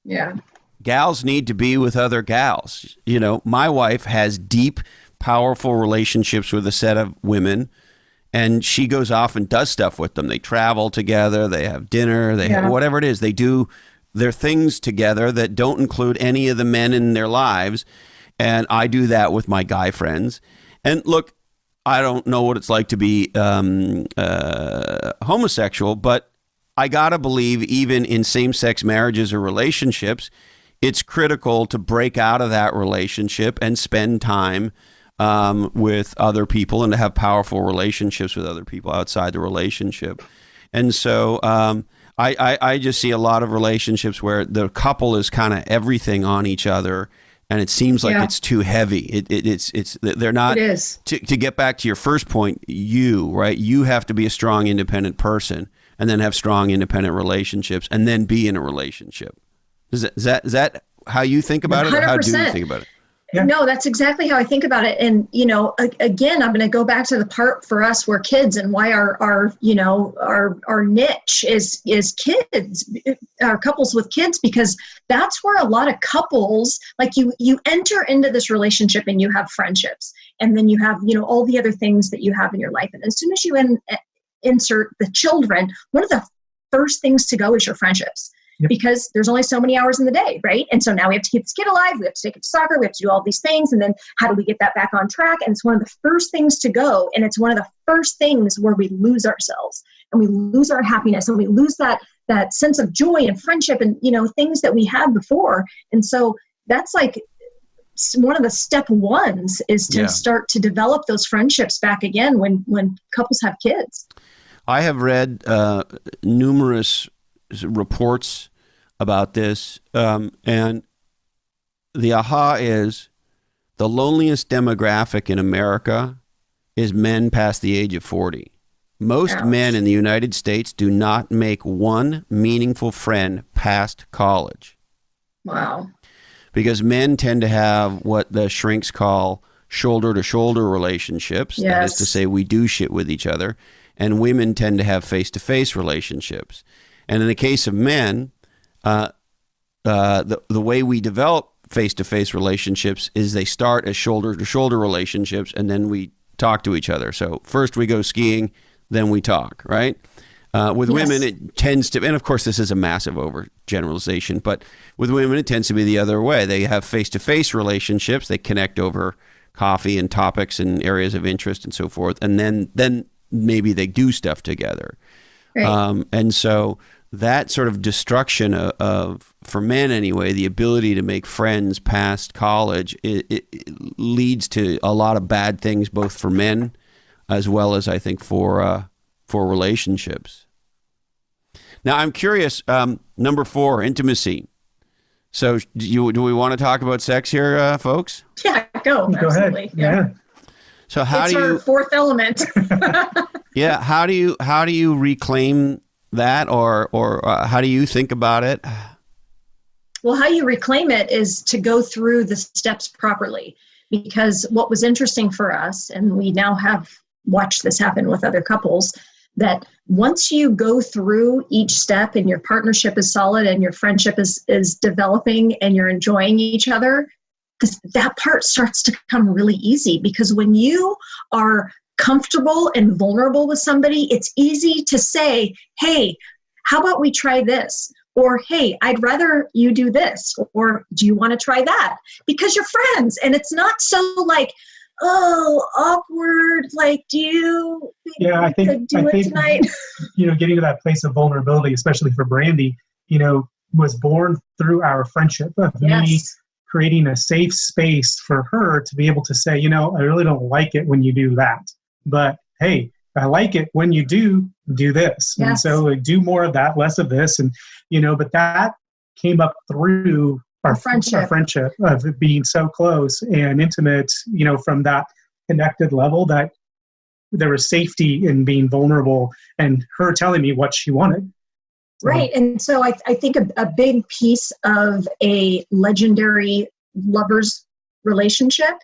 Yeah. Gals need to be with other gals. My wife has deep, powerful relationships with a set of women, and she goes off and does stuff with them. They travel together, they have dinner, they have whatever it is. They do their things together that don't include any of the men in their lives. And I do that with my guy friends. And look, I don't know what it's like to be homosexual, but I gotta believe even in same-sex marriages or relationships, it's critical to break out of that relationship and spend time with other people and to have powerful relationships with other people outside the relationship. And so I just see a lot of relationships where the couple is kind of everything on each other, and it seems like Yeah. it's too heavy. It's they're not. It is. To get back to your first point, right? You have to be a strong, independent person, and then have strong, independent relationships, and then be in a relationship. Is that how you think about it, or how do you think about it? Yeah. No, that's exactly how I think about it. And, again, I'm going to go back to the part for us, we're kids, and why our niche is kids, our couples with kids, because that's where a lot of couples, like you enter into this relationship and you have friendships, and then you have, all the other things that you have in your life. And as soon as you insert the children, one of the first things to go is your friendships. Yep. Because there's only so many hours in the day, right? And so now we have to keep this kid alive. We have to take it to soccer. We have to do all these things. And then how do we get that back on track? And it's one of the first things to go. And it's one of the first things where we lose ourselves and we lose our happiness and we lose that sense of joy and friendship and, things that we had before. And so that's like one of the step ones is to start to develop those friendships back again when couples have kids. I have read numerous reports about this, and the aha is the loneliest demographic in America is men past the age of 40. Most Ouch. men in the United States do not make one meaningful friend past college. Wow. Because men tend to have what the shrinks call shoulder-to-shoulder relationships. Yes. That is to say, we do shit with each other. And women tend to have face-to-face relationships. And in the case of men, the way we develop face-to-face relationships is they start as shoulder-to-shoulder relationships, and then we talk to each other. So first we go skiing, then we talk, right? With women, it tends to, and of course this is a massive overgeneralization, but with women it tends to be the other way. They have face-to-face relationships, they connect over coffee and topics and areas of interest and so forth, and then maybe they do stuff together. Right. And so that sort of destruction of, for men anyway, the ability to make friends past college, it leads to a lot of bad things, both for men as well as I think for relationships. Now I'm curious. Number 4, intimacy. So do we want to talk about sex here, folks? Yeah, go Absolutely. Ahead. Yeah. So how it's do you? Our fourth element. Yeah. How do you reclaim that, or how do you think about it? Well, how you reclaim it is to go through the steps properly, because what was interesting for us, and we now have watched this happen with other couples, that once you go through each step and your partnership is solid and your friendship is developing and you're enjoying each other, that part starts to come really easy, because when you are comfortable and vulnerable with somebody, it's easy to say, hey, how about we try this? Or, hey, I'd rather you do this. Or, do you want to try that? Because you're friends. And it's not so like, oh, awkward. Like, do you think I think it tonight? Getting to that place of vulnerability, especially for Brandy, was born through our friendship of me creating a safe space for her to be able to say, I really don't like it when you do that. But hey, I like it when you do this. Yes. And so do more of that, less of this. And, but that came up through our friendship of being so close and intimate, from that connected level, that there was safety in being vulnerable and her telling me what she wanted. Right. And so I think a big piece of a legendary lover's relationship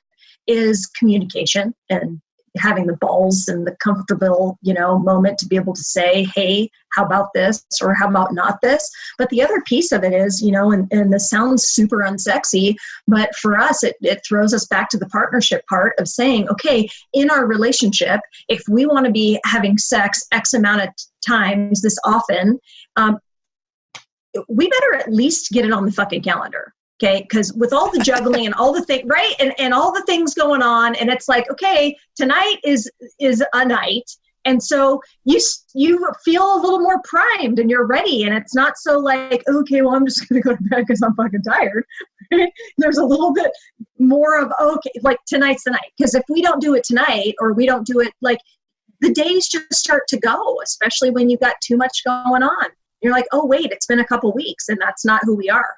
is communication and having the balls and the comfortable, moment to be able to say, hey, how about this? Or how about not this? But the other piece of it is, and this sounds super unsexy, but for us, it throws us back to the partnership part of saying, okay, in our relationship, if we want to be having sex X amount of times this often, we better at least get it on the fucking calendar. Okay, because with all the juggling and all the things, right, and all the things going on, and it's like, okay, tonight is a night, and so you feel a little more primed and you're ready, and it's not so like, okay, well, I'm just gonna go to bed because I'm fucking tired. There's a little bit more of, okay, like tonight's the night, because if we don't do it tonight, or we don't do it, like the days just start to go, especially when you've got too much going on. You're like, oh wait, it's been a couple weeks, and that's not who we are.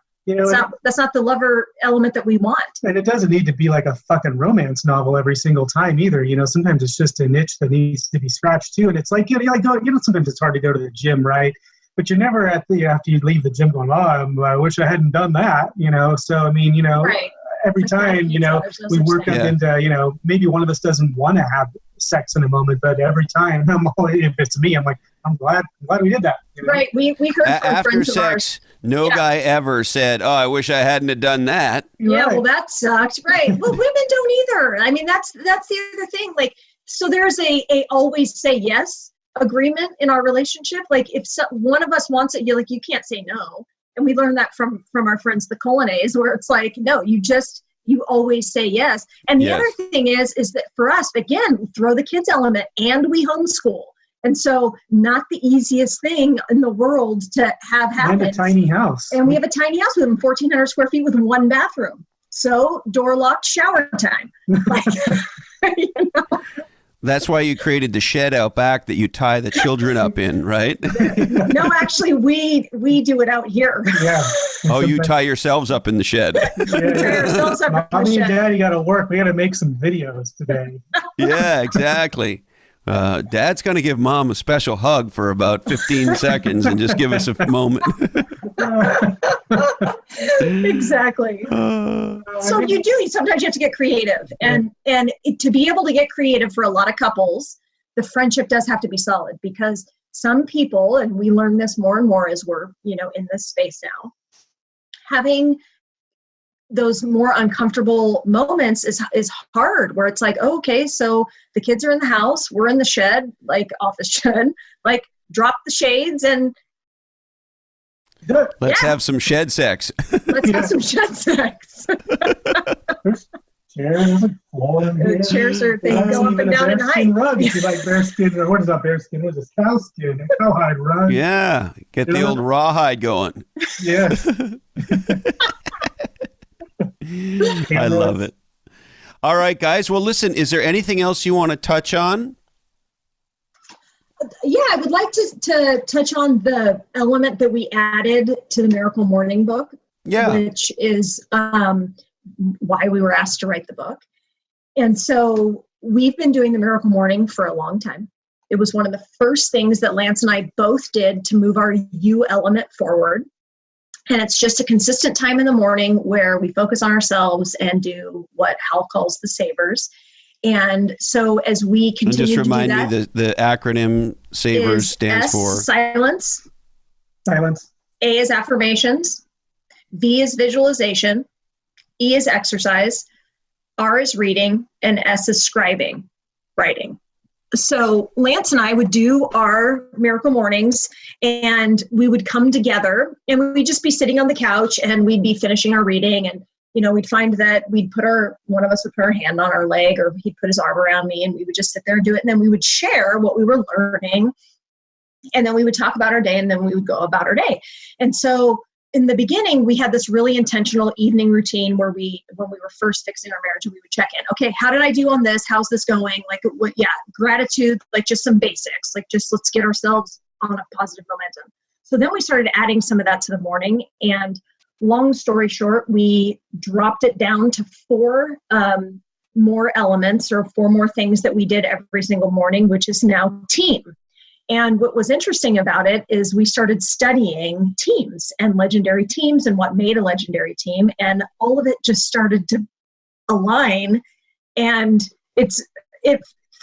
That's not the lover element that we want. And it doesn't need to be like a fucking romance novel every single time either. Sometimes it's just an itch that needs to be scratched too. And it's like, sometimes it's hard to go to the gym, right? But you're never after you leave the gym going, oh, I wish I hadn't done that, So, I mean, right. Every time, we work up into, maybe one of us doesn't want to have sex in a moment, but every time, if it's me, I'm like, I'm glad we did that. Right. We heard from after friends sex, no guy ever said, oh, I wish I hadn't have done that. Yeah, right. Well, that sucked. Right. Well, women don't either. I mean, that's the other thing. Like, so there's a always say yes agreement in our relationship. Like, if one of us wants it, you can't say no. And we learned that from our friends, the Colonnays, where it's like, no, you always say yes. And the other thing is that for us, again, throw the kids element, and we homeschool. And so not the easiest thing in the world to have happen. And a tiny house. And we have a tiny house with 1,400 square feet with one bathroom. So door locked, shower time. That's why you created the shed out back that you tie the children up in, right? No, actually, we do it out here. Yeah. Oh, you tie yourselves up in the shed. Mommy and Daddy got to work. We got to make some videos today. Yeah, exactly. Dad's going to give Mom a special hug for about 15 seconds and just give us a moment. Exactly. So sometimes you have to get creative, and to be able to get creative for a lot of couples, the friendship does have to be solid, because some people, and we learn this more and more as we're, in this space now, having those more uncomfortable moments is hard, where it's like, oh, okay, so the kids are in the house, we're in the shed, like office shed, like drop the shades and let's have some shed sex. Let's have some shed sex. Chairs are they go up and down in height. Rug, if you like bearskin, or what is that bearskin? What is it? Cowskin, a cowhide rug. Yeah, get the old rawhide going. Yes. I love it. All right, guys. Well, listen, is there anything else you want to touch on? Yeah, I would like to touch on the element that we added to the Miracle Morning book, which is why we were asked to write the book. And so we've been doing the Miracle Morning for a long time. It was one of the first things that Lance and I both did to move our you element forward. And it's just a consistent time in the morning where we focus on ourselves and do what Hal calls the savers. And so as we continue to do that. And just remind me, the acronym SAVERS stands for? Silence. A is affirmations. V is visualization. E is exercise. R is reading. And S is scribing, writing. So Lance and I would do our Miracle Mornings, and we would come together, and we'd just be sitting on the couch, and we'd be finishing our reading, and we'd find that one of us would put our hand on our leg, or he'd put his arm around me, and we would just sit there and do it. And then we would share what we were learning, and then we would talk about our day, and then we would go about our day. And so in the beginning, we had this really intentional evening routine where when we were first fixing our marriage, we would check in. Okay, how did I do on this? How's this going? Gratitude, like just some basics, like just let's get ourselves on a positive momentum. So then we started adding some of that to the morning, and long story short, we dropped it down to 4 more elements, or 4 more things that we did every single morning, which is now team. And what was interesting about it is we started studying teams and legendary teams and what made a legendary team. And all of it just started to align, and it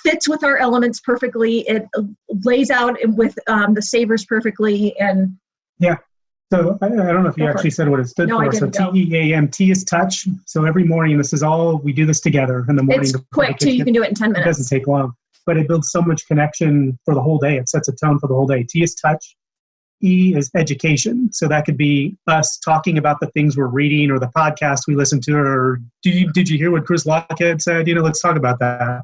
fits with our elements perfectly. It lays out with the savers perfectly. And yeah. So I don't know if you actually said what it stood for. So TEAM, T is touch. So every morning, we do this together in the morning. It's quick too. You can do it in 10 minutes. It doesn't take long. But it builds so much connection for the whole day. It sets a tone for the whole day. T is touch. E is education. So that could be us talking about the things we're reading, or the podcast we listen to, or did you hear what Chris Lochhead said? Let's talk about that.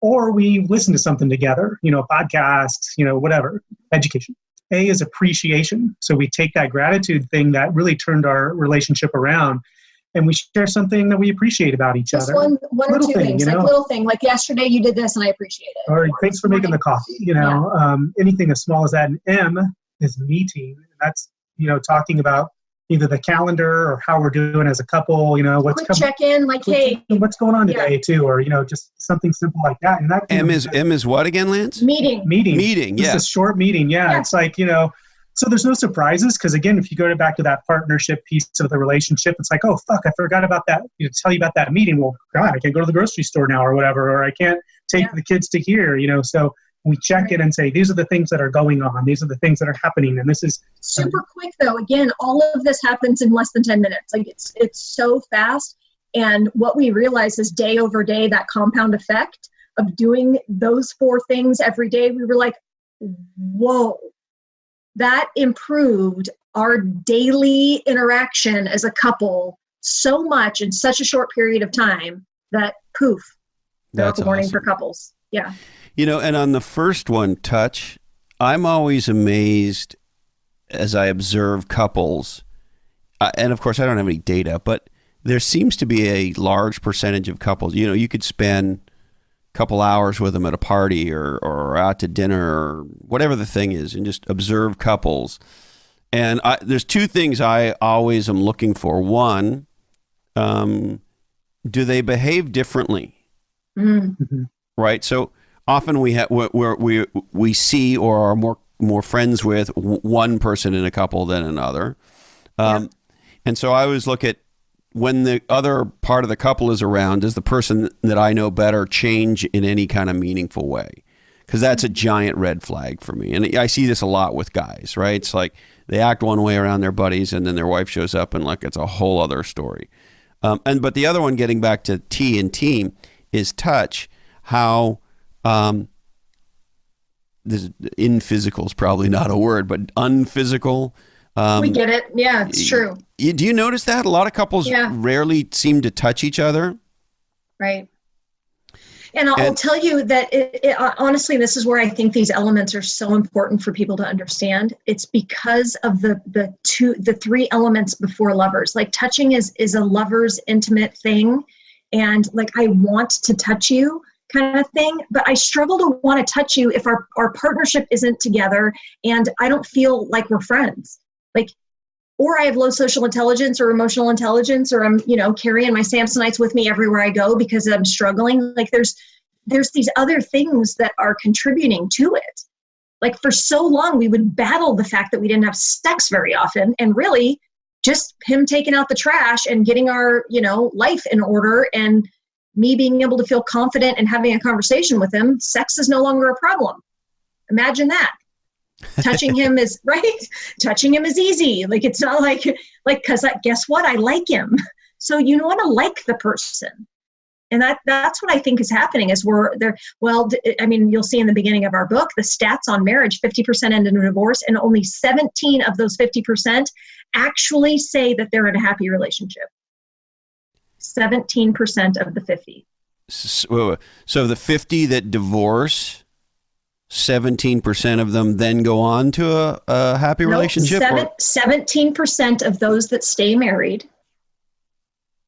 Or we listen to something together, podcasts, whatever. Education. A is appreciation. So we take that gratitude thing that really turned our relationship around, and we share something that we appreciate about each other. One or two things, little thing, like yesterday you did this and I appreciate it. Or thanks for making the coffee, anything as small as that. And M is meeting. That's, talking about either the calendar or how we're doing as a couple, what's quick check-in, like, hey, what's going on today too, or, just something simple like that. And that M is what again, Lance? Meeting. Yeah. Just a short meeting. Yeah. It's like, so there's no surprises. Cause again, if you go back to that partnership piece of the relationship, it's like, oh, fuck, I forgot about that. Tell you about that meeting. Well, God, I can't go to the grocery store now or whatever, or I can't take the kids to here, so we check in and say, these are the things that are going on. These are the things that are happening. And this is super quick though. Again, all of this happens in less than 10 minutes. Like it's so fast. And what we realize is day over day, that compound effect of doing those 4 things every day, we were like, whoa, that improved our daily interaction as a couple so much in such a short period of time that poof, that's warning awesome. For couples. Yeah. And on the first one, touch, I'm always amazed as I observe couples, and of course I don't have any data, but there seems to be a large percentage of couples, you could spend a couple hours with them at a party or out to dinner or whatever the thing is and just observe couples. And there's 2 things I always am looking for. One, do they behave differently? Mm-hmm. Right? So often we see or are more friends with one person in a couple than another. And so I always look at when the other part of the couple is around, does the person that I know better change in any kind of meaningful way? Because that's a giant red flag for me. And I see this a lot with guys, right? It's like they act one way around their buddies and then their wife shows up and like it's a whole other story. But the other one, getting back to T and team, is touch. How this in physical is probably not a word, but unphysical. We get it. Yeah, it's true. Do you notice that a lot of couples rarely seem to touch each other? Right. And I'll tell you that honestly, this is where I think these elements are so important for people to understand. It's because of the 3 elements before lovers. Like touching is a lover's intimate thing. And like, I want to touch you kind of thing, but I struggle to want to touch you if our partnership isn't together and I don't feel like we're friends. Like, or I have low social intelligence or emotional intelligence, or I'm, carrying my Samsonites with me everywhere I go because I'm struggling. Like there's these other things that are contributing to it. Like for so long, we would battle the fact that we didn't have sex very often, and really just him taking out the trash and getting our, life in order, and me being able to feel confident and having a conversation with him, sex is no longer a problem. Imagine that. Touching him is right. Touching him is easy. Like, it's not like, cause guess what? I like him. So you want to like the person. And that's what I think is happening is we're there. Well, I mean, you'll see in the beginning of our book, the stats on marriage, 50% end in a divorce, and only 17 of those 50% actually say that they're in a happy relationship. 17% of the 50. So the 50 that divorce, 17% of them then go on to a happy relationship? 17% of those that stay married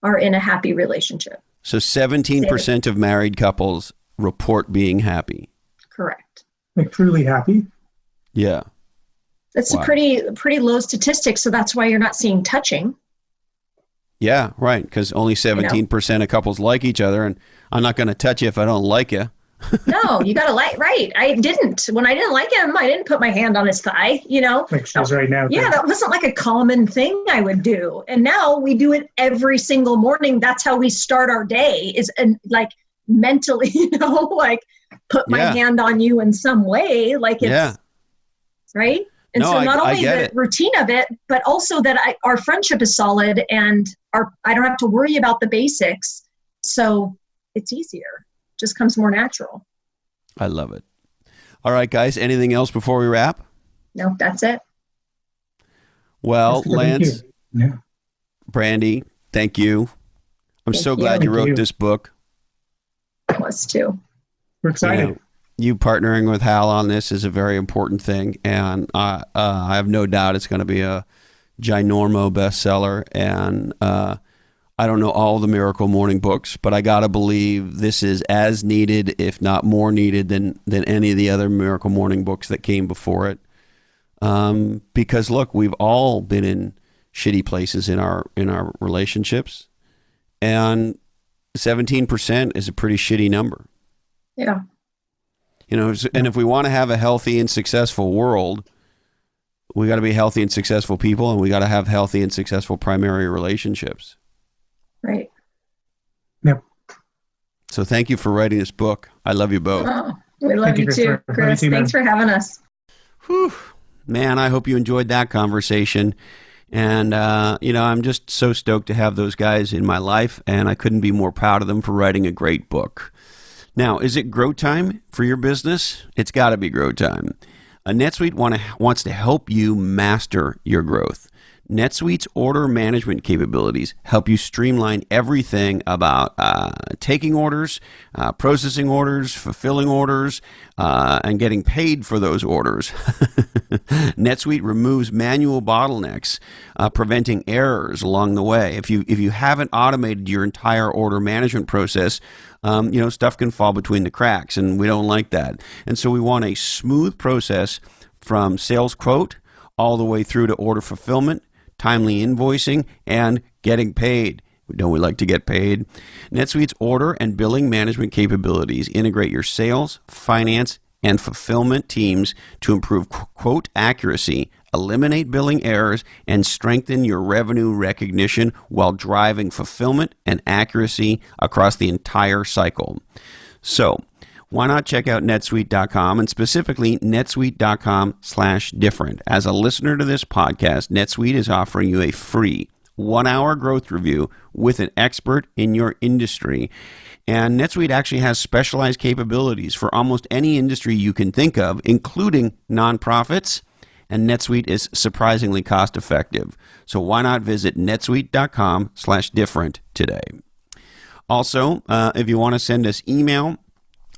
are in a happy relationship. So 17% of married couples report being happy. Correct. Like truly happy? Yeah. That's a pretty low statistic, so that's why you're not seeing touching. Yeah, right, because only 17% of couples like each other, and I'm not going to touch you if I don't like you. No, you got to like, right. I didn't. When I didn't like him, I didn't put my hand on his thigh, Like she's right now. Yeah, that wasn't like a common thing I would do. And now we do it every single morning. That's how we start our day, is like mentally, like put my hand on you in some way. Like it's, right? And so not only the routine of it, but also that our friendship is solid and I don't have to worry about the basics. So it's easier. Just comes more natural. I love it. All right, guys. Anything else before we wrap? No, that's it. Well, Lance, Brandy, thank you. I'm so glad you wrote this book. Us too. We're excited. You partnering with Hal on this is a very important thing, and I have no doubt it's going to be a ginormo bestseller. And I don't know all the Miracle Morning books, but I got to believe this is as needed, if not more needed, than any of the other Miracle Morning books that came before it. Because look, we've all been in shitty places in our relationships, and 17% is a pretty shitty number. Yeah. And if we want to have a healthy and successful world, we got to be healthy and successful people, and we got to have healthy and successful primary relationships. Right. Yep. So thank you for writing this book. I love you both. Oh, we love you too, Chris. Thanks for having us. Whew. Man, I hope you enjoyed that conversation. And, I'm just so stoked to have those guys in my life, and I couldn't be more proud of them for writing a great book. Now, is it grow time for your business? It's got to be grow time. NetSuite wants to help you master your growth. NetSuite's order management capabilities help you streamline everything about taking orders, processing orders, fulfilling orders, and getting paid for those orders. NetSuite removes manual bottlenecks, preventing errors along the way. If you haven't automated your entire order management process, stuff can fall between the cracks, and we don't like that. And so we want a smooth process from sales quote all the way through to order fulfillment, timely invoicing, and getting paid. Don't we like to get paid? NetSuite's order and billing management capabilities integrate your sales, finance, and fulfillment teams to improve quote accuracy, eliminate billing errors, and strengthen your revenue recognition while driving fulfillment and accuracy across the entire cycle. So, why not check out netsuite.com, and specifically netsuite.com/different. As a listener to this podcast, NetSuite is offering you a free 1-hour growth review with an expert in your industry. And NetSuite actually has specialized capabilities for almost any industry you can think of, including nonprofits. And NetSuite is surprisingly cost effective. So why not visit netsuite.com/different today? Also, if you want to send us email,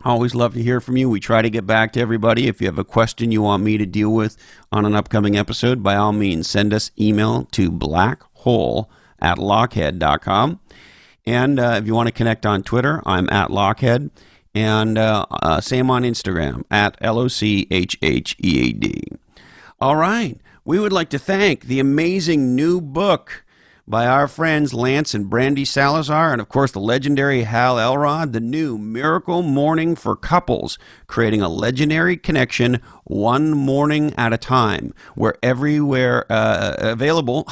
always love to hear from you. We try to get back to everybody. If you have a question you want me to deal with on an upcoming episode, by all means, send us email to blackhole@lochhead.com. And if you want to connect on Twitter, I'm at Lochhead. And same on Instagram, at LOCHHEAD. All right. We would like to thank the amazing new book by our friends Lance and Brandy Salazar, and of course the legendary Hal Elrod, the new Miracle Morning for Couples, creating a legendary connection one morning at a time. We're everywhere available,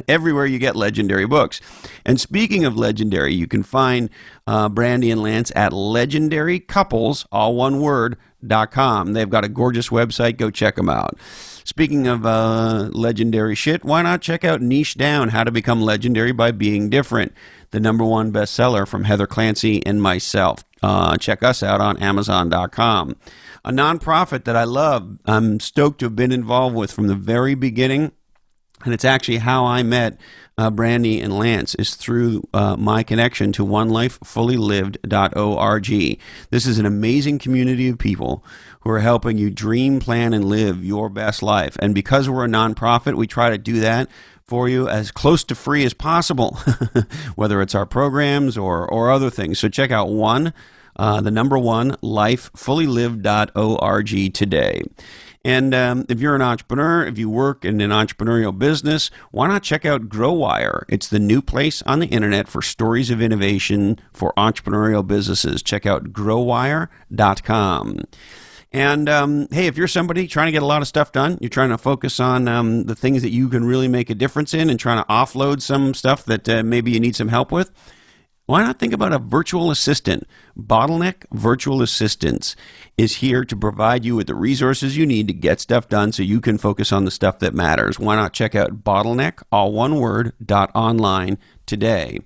everywhere you get legendary books. And speaking of legendary, you can find Brandy and Lance at legendarycouples, all one word, .com. They've got a gorgeous website. Go check them out. Speaking of legendary shit, why not check out Niche Down, How to Become Legendary by Being Different, the #1 bestseller from Heather Clancy and myself. Check us out on Amazon.com. A nonprofit that I love, I'm stoked to have been involved with from the very beginning, and it's actually how I met Brandy and Lance, is through my connection to onelifefullylived.org. This is an amazing community of people who are helping you dream, plan, and live your best life. And because we're a nonprofit, we try to do that for you as close to free as possible, whether it's our programs or other things. So check out the #1, lifefullylived.org today. And if you're an entrepreneur, if you work in an entrepreneurial business, why not check out GrowWire? It's the new place on the internet for stories of innovation for entrepreneurial businesses. Check out growwire.com. And hey, if you're somebody trying to get a lot of stuff done, you're trying to focus on the things that you can really make a difference in, and trying to offload some stuff that maybe you need some help with, why not think about a virtual assistant? Bottleneck Virtual Assistants is here to provide you with the resources you need to get stuff done so you can focus on the stuff that matters. Why not check out bottleneck, all one word, .online today.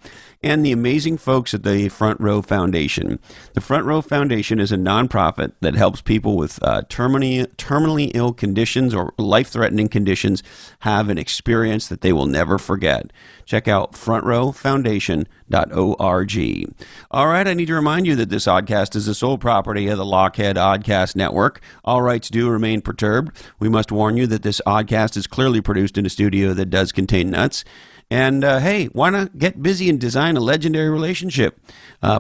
And the amazing folks at the Front Row Foundation. The Front Row Foundation is a nonprofit that helps people with terminally ill conditions or life-threatening conditions have an experience that they will never forget. Check out frontrowfoundation.org. All right, I need to remind you that this oddcast is the sole property of the Lochhead Oddcast Network. All rights do remain perturbed. We must warn you that this oddcast is clearly produced in a studio that does contain nuts. And hey, why not get busy and design a legendary relationship?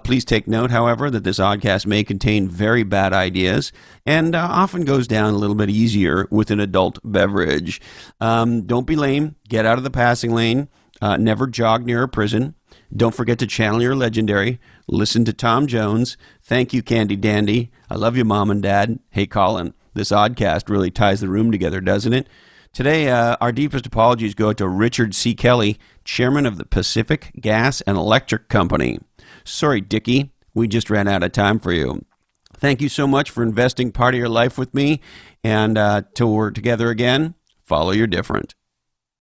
Please take note, however, that this oddcast may contain very bad ideas and often goes down a little bit easier with an adult beverage. Don't be lame. Get out of the passing lane. Never jog near a prison. Don't forget to channel your legendary. Listen to Tom Jones. Thank you, Candy Dandy. I love you, Mom and Dad. Hey, Colin, this oddcast really ties the room together, doesn't it? Today, our deepest apologies go to Richard C. Kelly, chairman of the Pacific Gas and Electric Company. Sorry, Dickie, we just ran out of time for you. Thank you so much for investing part of your life with me, and till we're together again, follow your different.